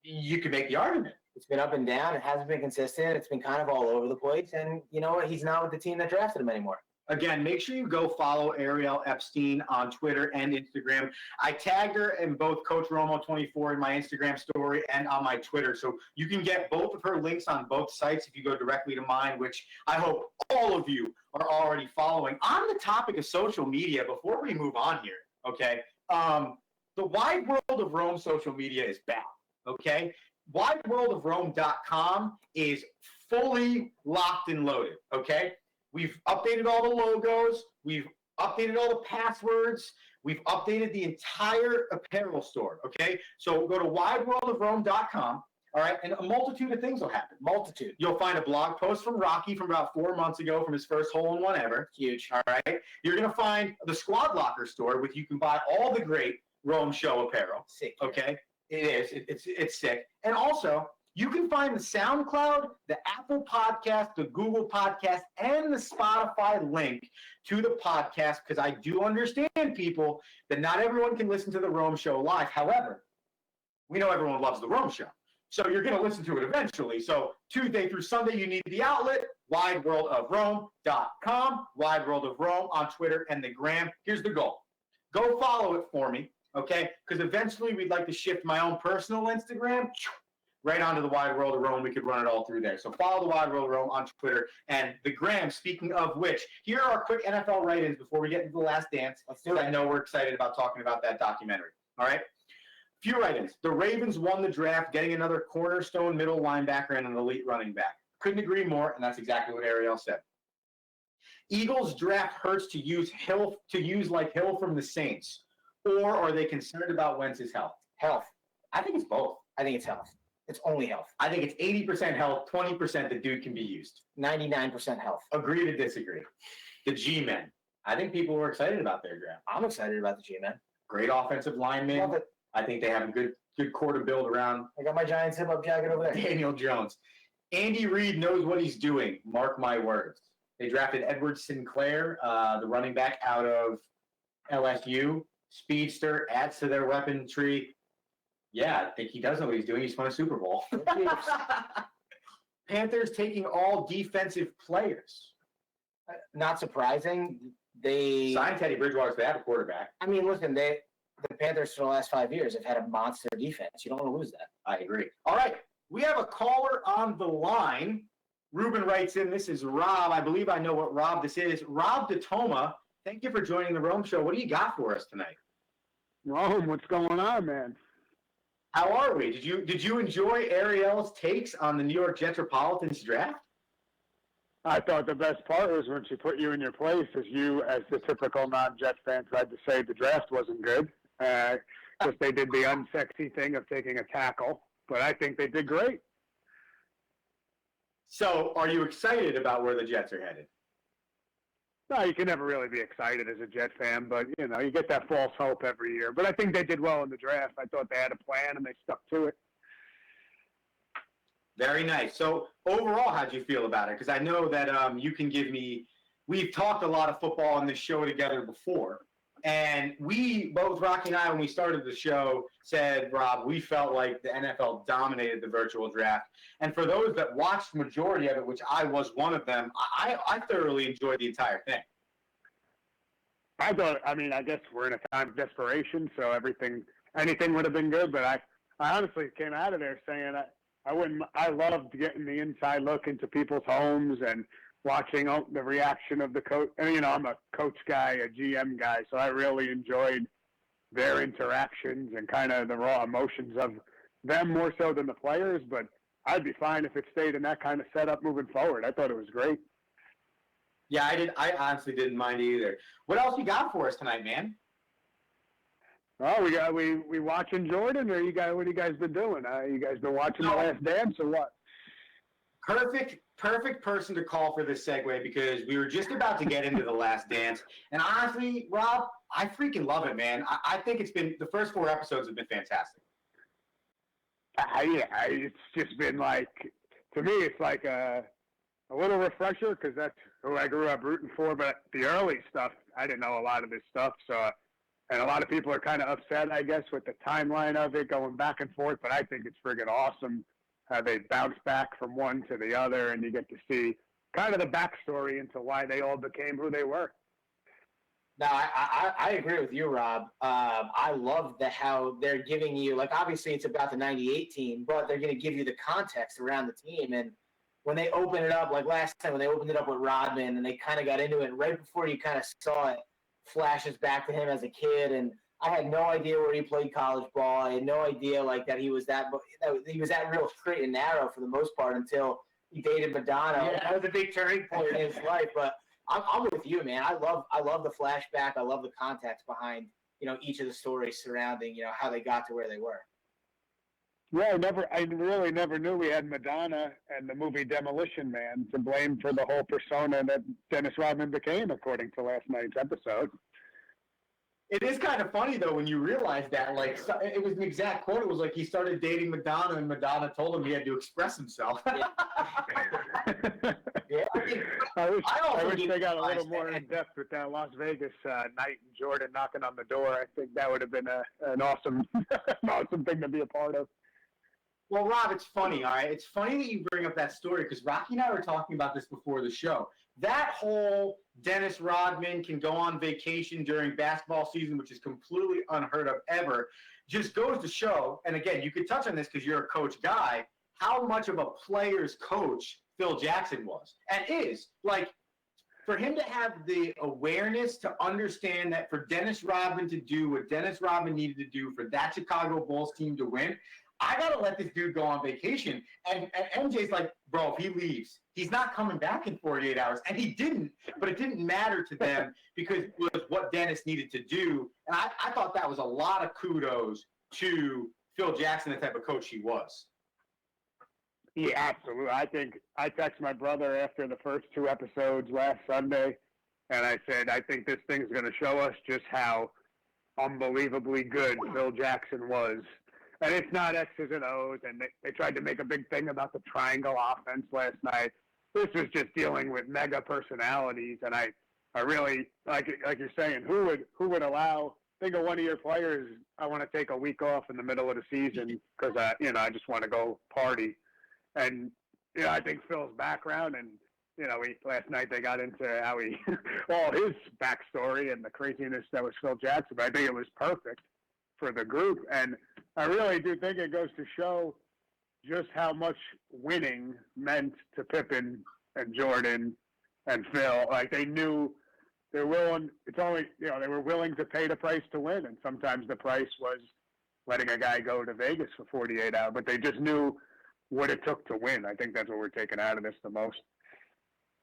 you could make the argument. it's been up and down. It hasn't been consistent. It's been kind of all over the place. And you know what? He's not with the team that drafted him anymore. Again, make sure you go follow Ariel Epstein on Twitter and Instagram. I tagged her in both Coach Romo24 in my Instagram story and on my Twitter. So you can get both of her links on both sites if you go directly to mine, which I hope all of you are already following. On the topic of social media, before we move on here, okay, the Wide World of Rome social media is back, okay? WideWorldOfRome.com is fully locked and loaded, okay? We've updated all the logos. We've updated all the passwords. We've updated the entire apparel store, okay? So go to wideworldofrome.com, all right? And a multitude of things will happen. Multitude. You'll find a blog post from Rocky from about 4 months ago from his first hole-in-one ever. Huge. All right? You're going to find the Squad Locker store, which you can buy all the great Rome Show apparel. Sick. Okay? It is. It's sick. And also, you can find the SoundCloud, the Apple Podcast, the Google Podcast, and the Spotify link to the podcast because I do understand, people, that not everyone can listen to the Rome Show live. However, we know everyone loves the Rome Show. So you're going to listen to it eventually. So Tuesday through Sunday, you need the outlet, wideworldofrome.com, Wide World of Rome on Twitter and the Gram. Here's the goal. Go follow it for me, okay? Because eventually we'd like to shift my own personal Instagram right onto the Wide World of Rome. We could run it all through there. So follow the Wide World of Rome on Twitter and the Gram. Speaking of which, here are our quick NFL write-ins before we get into The Last Dance. Let's do it. I know we're excited about talking about that documentary. All right? Few write-ins. The Ravens won the draft, getting another cornerstone middle linebacker and an elite running back. Couldn't agree more, and that's exactly what Ariel said. Eagles draft Hurts to use like Hill from the Saints, or are they concerned about Wentz's health? Health. I think it's both. I think it's health. It's only health. I think it's 80% health, 20% the dude can be used. 99% health. Agree to disagree. The G-men. I think people were excited about their draft. I'm excited about the G-men. Great offensive linemen. Love it. I think they have a good core to build around I got my Giants hip-up jacket over there. Daniel Jones. Andy Reid knows what he's doing. Mark my words. They drafted Edward Sinclair, the running back out of LSU. Speedster, adds to their weapon tree. Yeah, I think he does know what he's doing. He's won a Super Bowl. Panthers taking all defensive players. Not surprising. They Signed Teddy Bridgewater, so they have a quarterback. I mean, listen, the Panthers for the last 5 years have had a monster defense. You don't want to lose that. I agree. All right, we have a caller on the line. Ruben writes in, this is Rob. I believe I know what Rob this is. Rob DeToma, thank you for joining the Rome Show. What do you got for us tonight? Rome, what's going on, man? How are we? Did you enjoy Ariel's takes on the New York Jetropolitans draft? I thought the best part was when she put you in your place, as you, as the typical non-Jet fan, tried to say the draft wasn't good because they did the unsexy thing of taking a tackle. But I think they did great. So, are you excited about where the Jets are headed? No, you can never really be excited as a Jet fan, but, you know, you get that false hope every year. But I think they did well in the draft. I thought they had a plan, and they stuck to it. Very nice. So, overall, how'd you feel about it? Because I know that you can give me – we've talked a lot of football on this show together before. And we, both Rocky and I, when we started the show, said, Rob, we felt like the NFL dominated the virtual draft. And for those that watched the majority of it, which I was one of them, I thoroughly enjoyed the entire thing. I thought, I mean, I guess we're in a time of desperation, so anything would have been good. But I honestly came out of there saying I loved getting the inside look into people's homes and watching the reaction of the coach. And, you know, I'm a coach guy, a GM guy, so I really enjoyed their interactions and kind of the raw emotions of them more so than the players. But I'd be fine if it stayed in that kind of setup moving forward. I thought it was great. Yeah, I did. I honestly didn't mind either. What else you got for us tonight, man? Oh, we watching Jordan, or what have you guys been doing? You guys been watching The Last Dance or what? Perfect person to call for this segue because we were just about to get into The Last Dance. And honestly, Rob, I freaking love it, man. I think the first 4 episodes have been fantastic. Yeah, it's just been like, to me, it's like a little refresher because that's who I grew up rooting for. But the early stuff, I didn't know a lot of this stuff. So, and a lot of people are kind of upset, I guess, with the timeline of it going back and forth. But I think it's friggin' awesome how they bounce back from one to the other, and you get to see kind of the backstory into why they all became who they were. No, I agree with you, Rob. I love how they're giving you, like, obviously it's about the 98 team, but they're going to give you the context around the team. And when they open it up, like last time when they opened it up with Rodman and they kind of got into it, right before you kind of saw it, flashes back to him as a kid. And I had no idea where he played college ball. I had no idea, like, that he was that real straight and narrow for the most part until he dated Madonna. Yeah. That was a big turning point in his life. But I'm with you, man. I love the flashback. I love the context behind, you know, each of the stories surrounding, you know, how they got to where they were. Yeah, I really never knew we had Madonna and the movie Demolition Man to blame for the whole persona that Dennis Rodman became, according to last night's episode. It is kind of funny, though, when you realize that, like, it was an exact quote. It was like he started dating Madonna, and Madonna told him he had to express himself. Yeah. Yeah. I wish they got a little more in depth with that Las Vegas night and Jordan knocking on the door. I think that would have been an awesome, awesome thing to be a part of. Well, Rob, it's funny, all right? It's funny that you bring up that story because Rocky and I were talking about this before the show. That whole Dennis Rodman can go on vacation during basketball season, which is completely unheard of ever, just goes to show, and again, you could touch on this because you're a coach guy, how much of a player's coach Phil Jackson was and is. Like, for him to have the awareness to understand that for Dennis Rodman to do what Dennis Rodman needed to do for that Chicago Bulls team to win, I got to let this dude go on vacation. And MJ's like, bro, if he leaves, he's not coming back in 48 hours. And he didn't, but it didn't matter to them because it was what Dennis needed to do. And I thought that was a lot of kudos to Phil Jackson, the type of coach he was. Yeah, absolutely. I think I texted my brother after the first 2 episodes last Sunday, and I said, I think this thing's going to show us just how unbelievably good Phil Jackson was. And it's not X's and O's, and they tried to make a big thing about the triangle offense last night. This is just dealing with mega personalities, and I really, like you're saying, who would allow, think of one of your players, I want to take a week off in the middle of the season because, I just want to go party. And, I think Phil's background and, last night they got into how he, all his backstory and the craziness that was Phil Jackson, but I think it was perfect for the group. And I really do think it goes to show just how much winning meant to Pippen and Jordan and Phil. Like, they knew they're willing, they were willing to pay the price to win. And sometimes the price was letting a guy go to Vegas for 48 hours, but they just knew what it took to win. I think that's what we're taking out of this the most.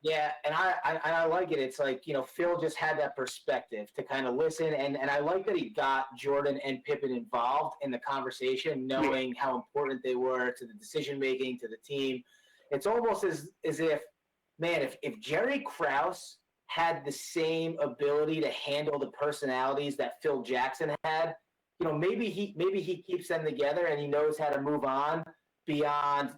Yeah, and I like it. It's like, Phil just had that perspective to kind of listen, and I like that he got Jordan and Pippen involved in the conversation, knowing how important they were to the decision making, to the team. It's almost as if, man, if Jerry Krause had the same ability to handle the personalities that Phil Jackson had, maybe he keeps them together and he knows how to move on beyond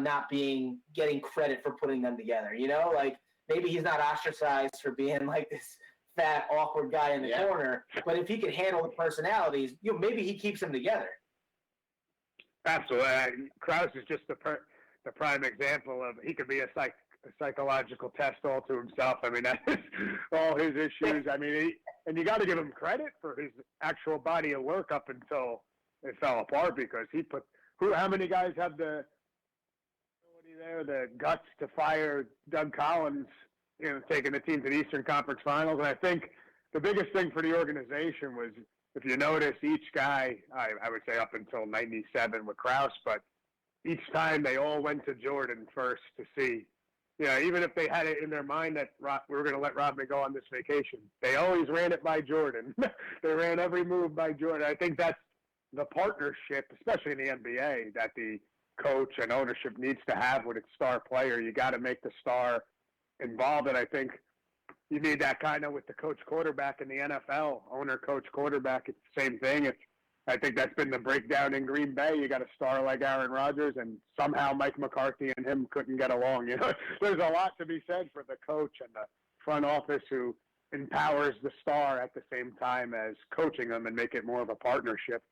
not getting credit for putting them together. Like maybe he's not ostracized for being like this fat, awkward guy in the corner, but if he can handle the personalities, maybe he keeps them together. Absolutely. Krause is just the prime example of he could be a psychological test all to himself. I mean, that's all his issues. I mean, and you got to give him credit for his actual body of work up until it fell apart, because he put how many guys have the guts to fire Doug Collins, taking the team to the Eastern Conference Finals. And I think the biggest thing for the organization was, if you notice, each guy, I would say up until 97 with Krause, but each time they all went to Jordan first to see, even if they had it in their mind that we were going to let Rodman go on this vacation, they always ran it by Jordan. They ran every move by Jordan. I think that's the partnership, especially in the NBA, that the coach and ownership needs to have with its star player. You got to make the star involved, and I think you need that kind of with the coach quarterback in the NFL. Owner, coach, quarterback, it's the same thing. I think that's been the breakdown in Green Bay. You got a star like Aaron Rodgers, and somehow Mike McCarthy and him couldn't get along. There's a lot to be said for the coach and the front office who empowers the star at the same time as coaching them and make it more of a partnership.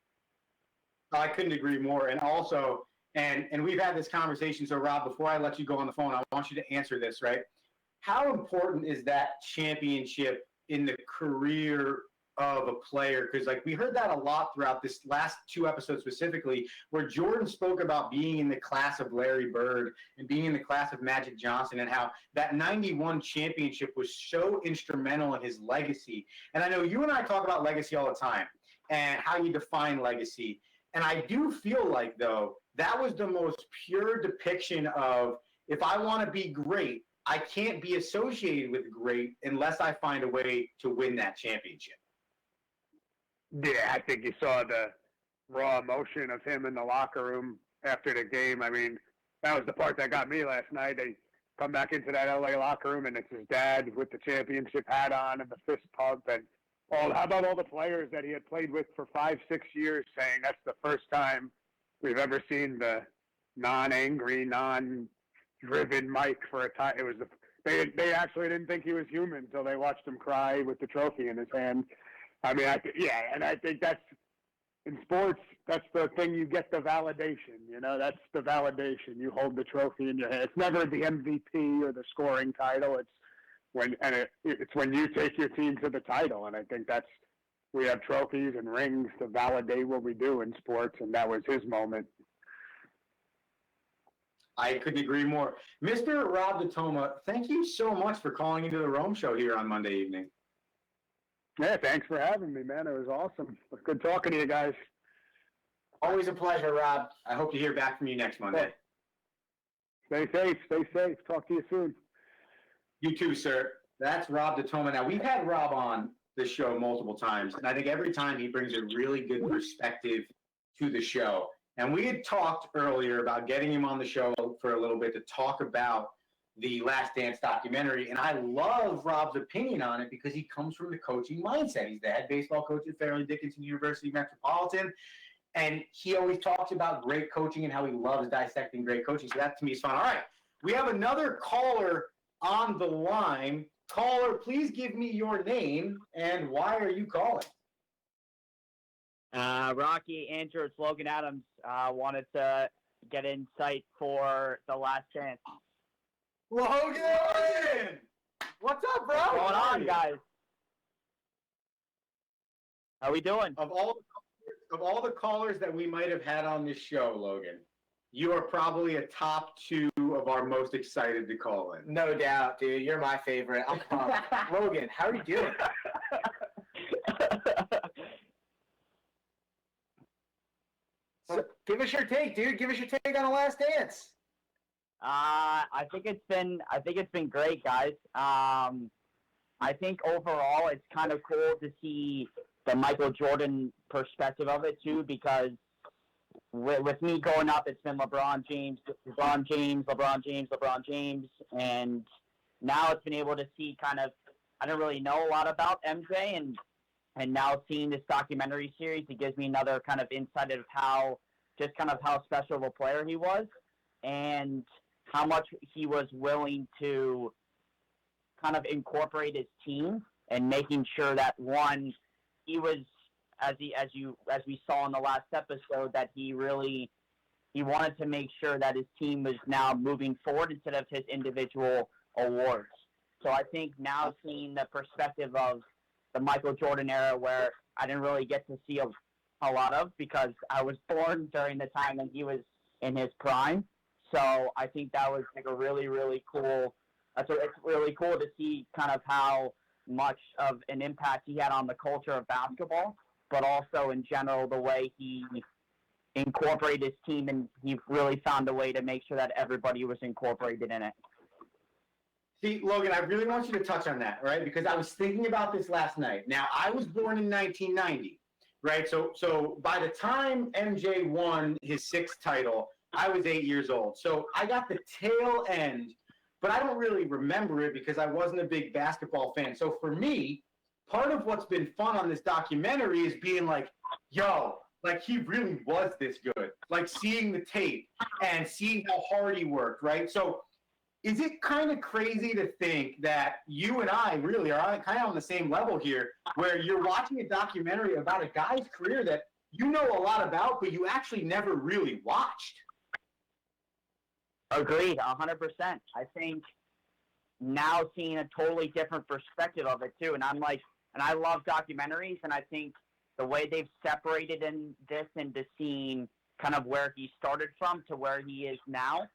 I couldn't agree more. And also, and we've had this conversation. So, Rob, before I let you go on the phone, I want you to answer this, right? How important is that championship in the career of a player? Because, we heard that a lot throughout this last two episodes specifically, where Jordan spoke about being in the class of Larry Bird and being in the class of Magic Johnson, and how that 91 championship was so instrumental in his legacy. And I know you and I talk about legacy all the time and how you define legacy. And I do feel like, though, that was the most pure depiction of, if I want to be great, I can't be associated with great unless I find a way to win that championship. Yeah, I think you saw the raw emotion of him in the locker room after the game. I mean, that was the part that got me last night. They come back into that LA locker room, and it's his dad with the championship hat on and the fist pump, and how about all the players that he had played with for 5-6 years saying that's the first time we've ever seen the non-angry, non-driven Mike for a time. It was they actually didn't think he was human until they watched him cry with the trophy in his hand. I mean, and I think that's, in sports, that's the thing, you get the validation. That's the validation. You hold the trophy in your hand. It's never the MVP or the scoring title. It's when you take your team to the title. And I think we have trophies and rings to validate what we do in sports, and that was his moment. I couldn't agree more. Mr. Rob DeToma, thank you so much for calling into the Rome Show here on Monday evening. Yeah, thanks for having me, man. It was awesome. Good talking to you guys. Always a pleasure, Rob. I hope to hear back from you next Monday. Stay safe. Stay safe. Talk to you soon. You too, sir. That's Rob DeToma. Now, we've had Rob on this show multiple times, and I think every time he brings a really good perspective to the show. And we had talked earlier about getting him on the show for a little bit to talk about the Last Dance documentary, and I love Rob's opinion on it because he comes from the coaching mindset. He's the head baseball coach at Fairleigh Dickinson University Metropolitan, and he always talks about great coaching and how he loves dissecting great coaching. So that to me is fun. All right, we have another caller on the line. Caller, please give me your name and why are you calling? Rocky, Andrew, it's Logan Adams. Wanted to get insight for The Last Chance. Logan! What's up, bro? What's going on, guys? How we doing? Of all the callers that we might have had on this show, Logan, you are probably a top 2 of our most excited to call in. No doubt, dude. You're my favorite. I'm pumped. Logan, how are you doing? So, give us your take, dude. Give us your take on The Last Dance. I think it's been great, guys. I think overall it's kind of cool to see the Michael Jordan perspective of it too, because with me growing up, it's been LeBron James, and now it's been able to see kind of, I don't really know a lot about MJ, and now seeing this documentary series, it gives me another kind of insight of how special of a player he was, and how much he was willing to kind of incorporate his team, and making sure that one, he was, as we saw in the last episode, that he wanted to make sure that his team was now moving forward instead of his individual awards. So I think now seeing the perspective of the Michael Jordan era, where I didn't really get to see a lot of, because I was born during the time when he was in his prime. So I think that was like a really, really cool. It's really cool to see kind of how much of an impact he had on the culture of basketball, but also in general the way he incorporated his team, and he really found a way to make sure that everybody was incorporated in it. See, Logan, I really want you to touch on that, right? Because I was thinking about this last night. Now, I was born in 1990, right? So by the time MJ won his 6th title, I was 8 years old. So I got the tail end, but I don't really remember it because I wasn't a big basketball fan. So for me, part of what's been fun on this documentary is being like, yo, like he really was this good. Like seeing the tape and seeing how hard he worked, right? So is it kind of crazy to think that you and I really are kind of on the same level here, where you're watching a documentary about a guy's career that you know a lot about, but you actually never really watched? Agreed, 100%. I think now seeing a totally different perspective of it too, and I love documentaries, and I think the way they've separated in this into seeing kind of where he started from to where he is now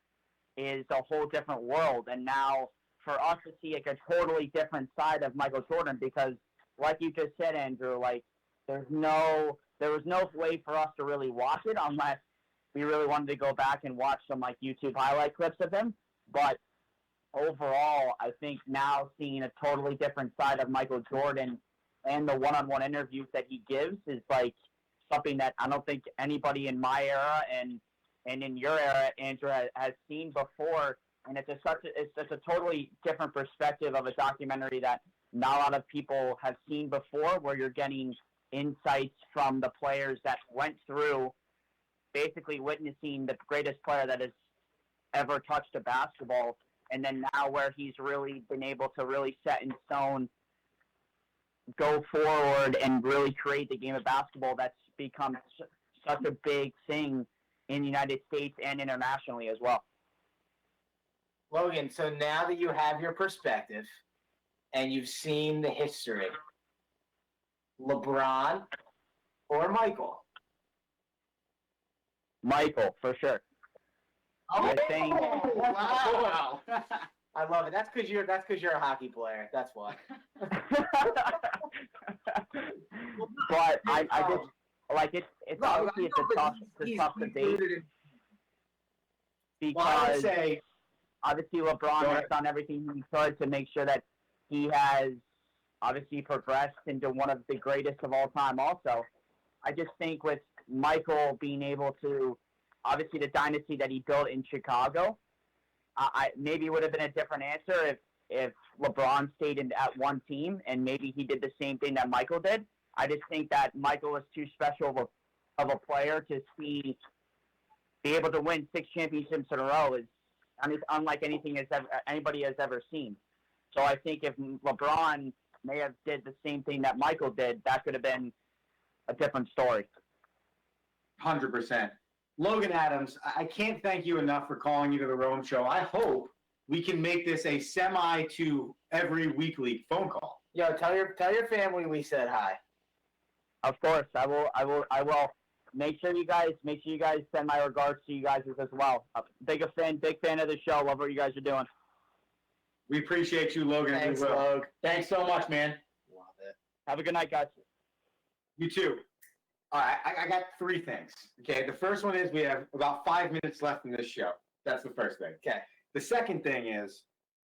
is a whole different world. And now for us to see like a totally different side of Michael Jordan, because like you just said, Andrew, like there was no way for us to really watch it unless we really wanted to go back and watch some like YouTube highlight clips of him. But overall, I think now seeing a totally different side of Michael Jordan and the one-on-one interviews that he gives is like something that I don't think anybody in my era and in your era, Andrew, has seen before. And it's just a totally different perspective of a documentary that not a lot of people have seen before, where you're getting insights from the players that went through basically witnessing the greatest player that has ever touched a basketball, and then now where he's really been able to really set in stone, go forward, and really create the game of basketball that's become such a big thing in the United States and internationally as well. Logan, so now that you have your perspective and you've seen the history, LeBron or Michael? Michael, for sure. I think. Wow. I love it. That's because you're a hockey player. That's why. But I just like it's obviously it's a tough debate because obviously LeBron has done everything he could to make sure that he has obviously progressed into one of the greatest of all time. Also, I just think with Michael being able to, obviously the dynasty that he built in Chicago, I maybe it would have been a different answer if LeBron stayed at one team and maybe he did the same thing that Michael did. I just think that Michael was too special of a player to be able to win 6 championships in a row is unlike anybody has ever seen. So I think if LeBron may have did the same thing that Michael did, that could have been a different story. 100%. Logan Adams, I can't thank you enough for calling you to the Rome Show. I hope we can make this a semi to every weekly phone call. Yo, tell your family we said hi. Of course, I will. Make sure you guys send my regards to you guys as well. Big fan of the show. Love what you guys are doing. We appreciate you, Logan. Thanks, we will. Log. Thanks so much, man. Love it. Have a good night, guys. You too. All right, I got 3 things. Okay, the first one is we have about 5 minutes left in this show. That's the first thing. Okay. The second thing is,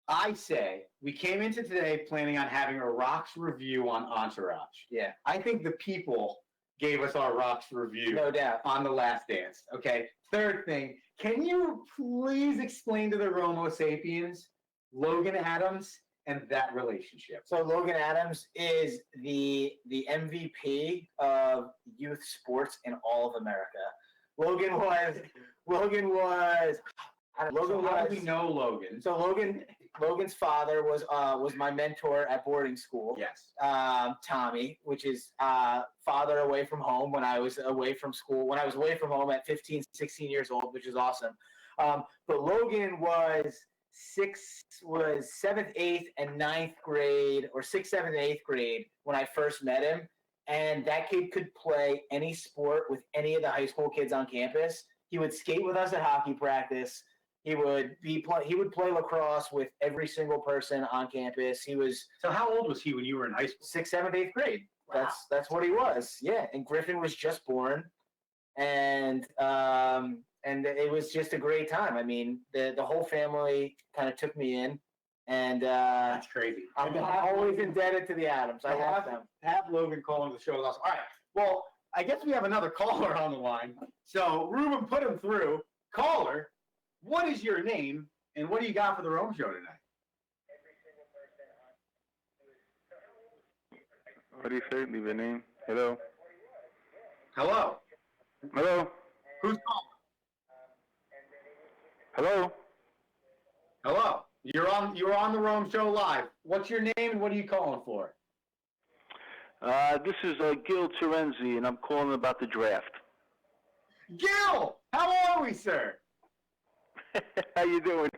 I say we came into today planning on having a Rocks review on Entourage. Yeah, I think the people gave us our Rocks review no doubt. on The Last Dance. Okay. Third thing, can you please explain to the Romo Sapiens, Logan Adams, and that relationship? So Logan Adams is the MVP of youth sports in all of America. Logan was. So how do we know Logan? So Logan's father was my mentor at boarding school. Yes. Tommy, which is father away from home when I was away from school, when I was away from home at 15, 16 years old, which is awesome. But Logan was 7th, 8th, and 9th grade, or 6th, 7th, and 8th grade when I first met him. And that kid could play any sport with any of the high school kids on campus. He would skate with us at hockey practice. He would play lacrosse with every single person on campus. He was So how old was he when you were in high school? 6th, 7th, 8th grade. Wow. That's what he was. Yeah, and Griffin was just born, and it was just a great time. I mean, the whole family kind of took me in, and That's crazy. I'm always indebted to the Adams. I love them. Have Logan call into the show with us. All right. Well, I guess we have another caller on the line. So Ruben, put him through. Caller, what is your name and what do you got for the Rome show tonight? What do you say? Leave your name. Hello? Hello. Hello? Who's calling? Hello? Hello. You're on the Rome show live. What's your name and what are you calling for? This is Gil Terenzi, and I'm calling about the draft. Gil, how are we, sir? How you doing?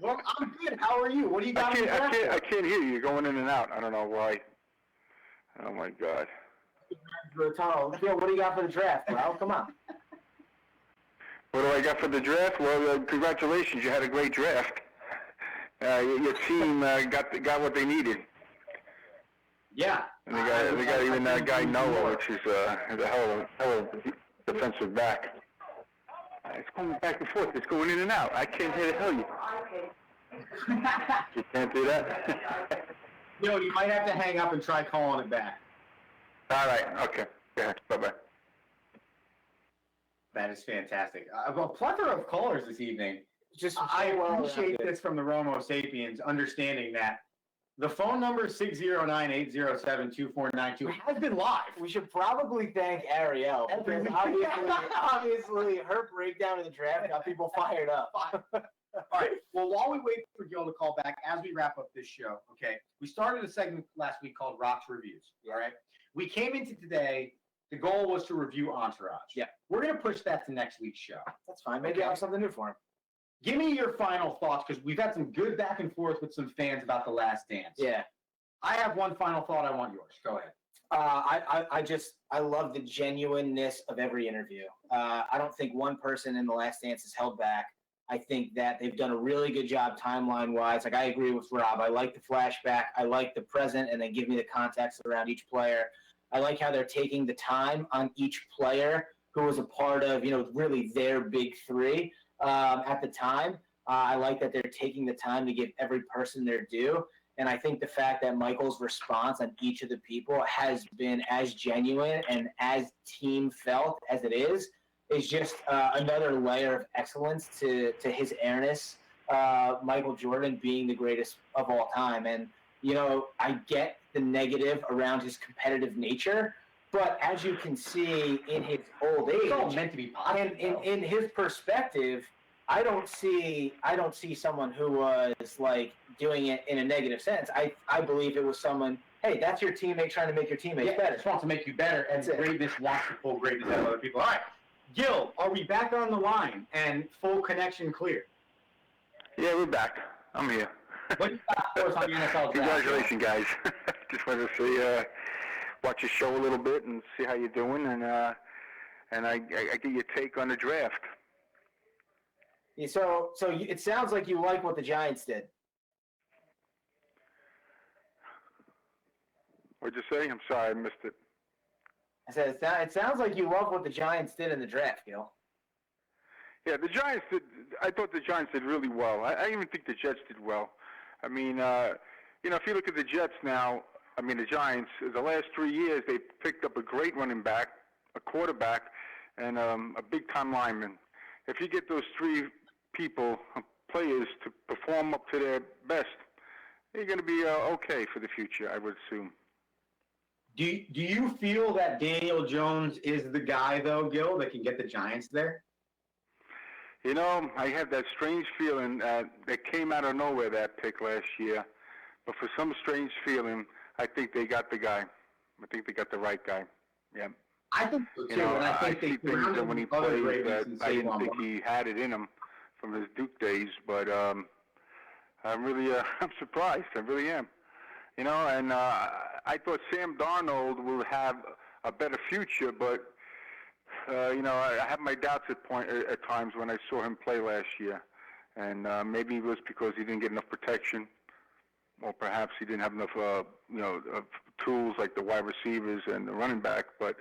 Well, I'm good. How are you? What do you got? I can't hear you. You're going in and out. I don't know why. Oh, my God. Gil, what do you got for the draft, bro? Come on. What do I got for the draft? Well, congratulations. You had a great draft. Your team got what they needed. Yeah. And they got even that guy Noah, which is a hell of a defensive back. It's going back and forth. It's going in and out. I can't hear the hell you. You can't do that? You might have to hang up and try calling it back. All right. Okay. Yeah. Bye-bye. That is fantastic. A plethora of callers this evening. Just I appreciate this from the Romo Sapiens, understanding that the phone number 609-807-2492 has been live. We should probably thank Ariel, because obviously her breakdown of the draft got people fired up. All right. Well, while we wait for Gil to call back, as we wrap up this show, okay, we started a segment last week called Rocks Reviews. All right. We came into today. The goal was to review Entourage. Yeah. We're going to push that to next week's show. That's fine. Maybe I'll have something new for him. Give me your final thoughts, because we've had some good back and forth with some fans about The Last Dance. Yeah. I have one final thought. I want yours. Go ahead. I love the genuineness of every interview. I don't think one person in The Last Dance is held back. I think that they've done a really good job timeline-wise. Like, I agree with Rob. I like the flashback. I like the present, and then give me the context around each player. I like how they're taking the time on each player who was a part of, really their big three at the time. I like that they're taking the time to give every person their due. And I think the fact that Michael's response on each of the people has been as genuine and as team felt as it is just another layer of excellence to his airness. Michael Jordan being the greatest of all time. And, I get the negative around his competitive nature, but as you can see in his old age, It's all meant to be positive. and in his perspective, I don't see someone who was like doing it in a negative sense. I believe it was someone, hey, that's your teammate trying to make your teammates better. Just wants to make you better, and That's it. greatness wants to pull greatness out of other people. All right. Gil, are we back on the line and full connection clear? Yeah, we're back. I'm here. What do you got for us on the NFL draft? Congratulations, guys. Just wanted to see, watch your show a little bit and see how you're doing, and I get your take on the draft. Yeah, so it sounds like you like what the Giants did. What'd you say? I'm sorry, I missed it. I said it sounds like you love what the Giants did in the draft, Gil. Yeah, the Giants did. I thought the Giants did really well. I even think the Jets did well. I mean, if you look at the Jets now, the Giants, the last 3 years, they picked up a great running back, a quarterback, and a big-time lineman. If you get those three players, to perform up to their best, you're going to be okay for the future, I would assume. Do you feel that Daniel Jones is the guy, though, Gil, that can get the Giants there? I have that strange feeling that came out of nowhere, that pick last year. But for some strange feeling, I think they got the guy. I think they got the right guy. Yeah. I think so, too. And I think see they things that when he other plays greats that in I didn't Saquon think Barkley. he had it in him from his Duke days. But I'm really I'm surprised. I really am. And I thought Sam Darnold will have a better future, but I have my doubts at times when I saw him play last year, and maybe it was because he didn't get enough protection, or perhaps he didn't have enough of tools like the wide receivers and the running back. But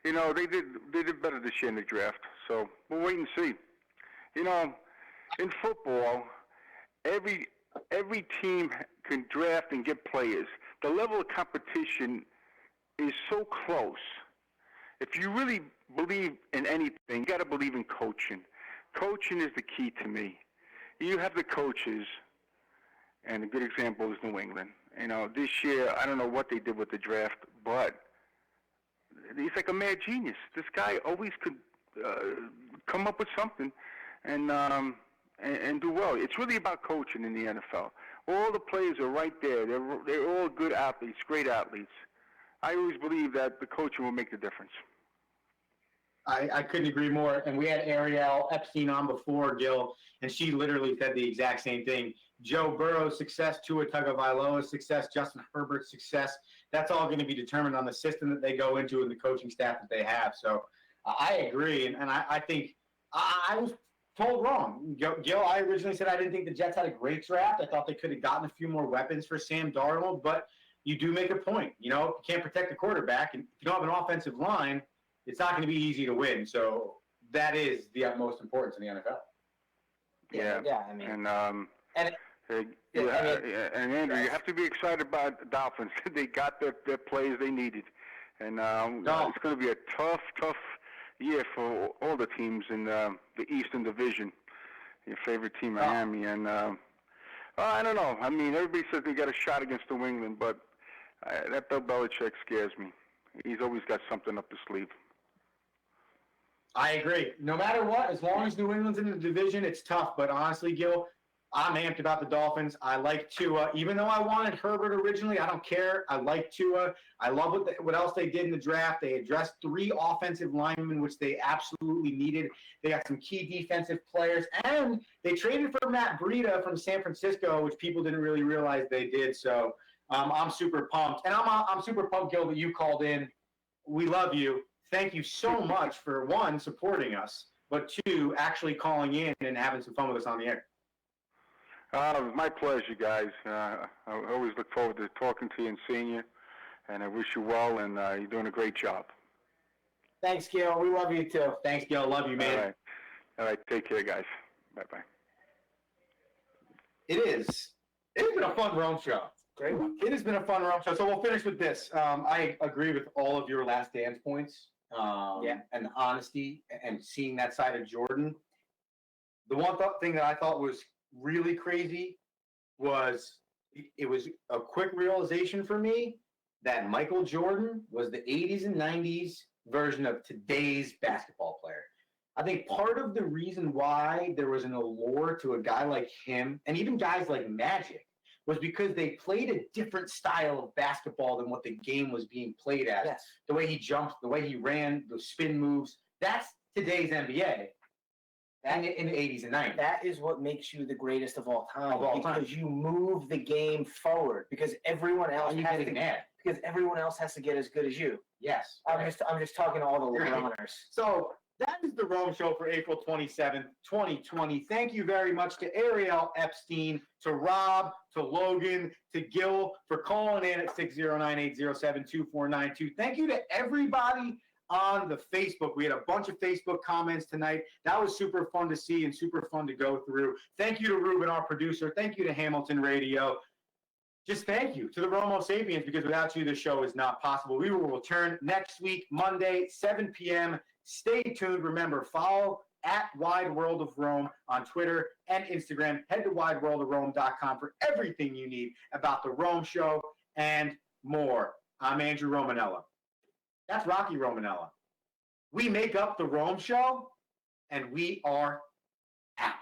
they did better this year in the draft. So we'll wait and see. In football, every team can draft and get players. The level of competition is so close. If you really believe in anything, you got to believe in coaching. Coaching is the key to me. You have the coaches, and a good example is New England. This year, I don't know what they did with the draft, but he's like a mad genius. This guy always could come up with something and do well. It's really about coaching in the NFL. All the players are right there. They're all good athletes, great athletes. I always believe that the coaching will make the difference. I couldn't agree more. And we had Ariel Epstein on before, Gil, and she literally said the exact same thing. Joe Burrow's success, Tua Tagovailoa's success, Justin Herbert's success, that's all going to be determined on the system that they go into and the coaching staff that they have. So I agree, and I think I was told wrong. Gil, I originally said I didn't think the Jets had a great draft. I thought they could have gotten a few more weapons for Sam Darnold, but you do make a point. You can't protect the quarterback, and if you don't have an offensive line, it's not going to be easy to win. So that is the utmost importance in the NFL. Yeah. And Andrew, you have to be excited about the Dolphins. They got their players they needed, and it's going to be a tough year for all the teams in the Eastern Division. Your favorite team, Miami, and I don't know. Everybody says they got a shot against New England, but that Bill Belichick scares me. He's always got something up his sleeve. I agree. No matter what, as long as New England's in the division, it's tough. But honestly, Gil, I'm amped about the Dolphins. I like Tua. Even though I wanted Herbert originally, I don't care. I like Tua. I love what else they did in the draft. They addressed 3 offensive linemen, which they absolutely needed. They got some key defensive players. And they traded for Matt Breida from San Francisco, which people didn't really realize they did. So I'm super pumped. And I'm super pumped, Gil, that you called in. We love you. Thank you so much for, 1, supporting us, but 2, actually calling in and having some fun with us on the air. It was my pleasure, guys. I always look forward to talking to you and seeing you, and I wish you well, and you're doing a great job. Thanks, Gil. We love you, too. Thanks, Gil. Love you, man. All right. Take care, guys. Bye-bye. It's been a fun Rome show. Great one. It has been a fun Rome show. So we'll finish with this. I agree with all of your Last Dance points. And the honesty and seeing that side of Jordan. The one thing that I thought was really crazy was it was a quick realization for me that Michael Jordan was the 80s and 90s version of today's basketball player. I think part of the reason why there was an allure to a guy like him, and even guys like Magic, was because they played a different style of basketball than what the game was being played as. Yes. The way he jumped, the way he ran, the spin moves, that's today's NBA. And in the 80s and 90s. That is what makes you the greatest of all time. Of all time. Because you move the game forward. Because everyone else because everyone else has to get as good as you. Yes. I'm just talking to all the runners. So that is the Rome Show for April 27th, 2020. Thank you very much to Ariel Epstein, to Rob, to Logan, to Gil for calling in at 609-807-2492. Thank you to everybody on the Facebook. We had a bunch of Facebook comments tonight. That was super fun to see and super fun to go through. Thank you to Ruben, our producer. Thank you to Hamilton Radio. Just thank you to the Romo Sapiens, because without you, the show is not possible. We will return next week, Monday, 7 p.m. Stay tuned. Remember, follow at Wide World of Rome on Twitter and Instagram. Head to wideworldofrome.com for everything you need about the Rome Show and more. I'm Andrew Romanella. That's Rocky Romanella. We make up the Rome Show, and we are out.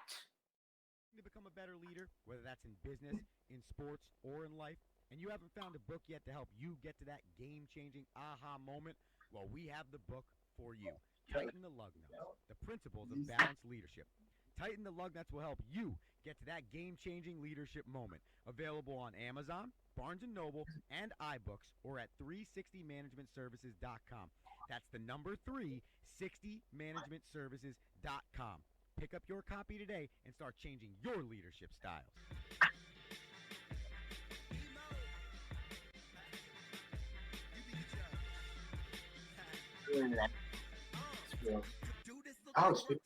To become a better leader, whether that's in business, in sports, or in life, and you haven't found a book yet to help you get to that game-changing aha moment, well, we have the book for you. Tighten the Lug Nuts, the principles of balanced leadership. Tighten the Lug Nuts will help you get to that game-changing leadership moment. Available on Amazon, Barnes & Noble, and iBooks, or at 360managementservices.com. That's the number 360managementservices.com. Pick up your copy today and start changing your leadership styles. Oh, it's good.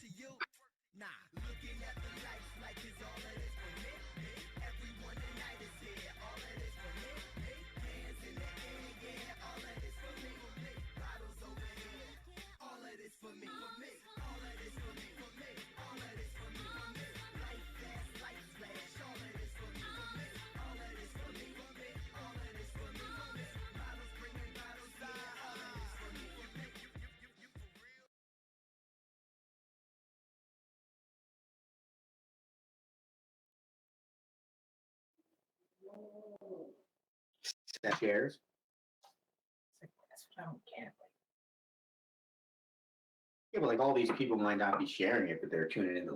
Nah, looking at the lights like it's all of this for me. Everyone tonight is here, all of this for me. Hands in the air, yeah, all of this for me. Bottles over here, all of this for me, for me. All of this for me, for me. All of this for me, for me. Light fast, lights flash, all of this for me, for me. All of this for me, for me. All of this for me, for me. Bottles bringing bottles, yeah, all of this for me, for me. You for real? Set shares. That's what I don't get. Yeah, but like all these people might not be sharing it, but they're tuning in to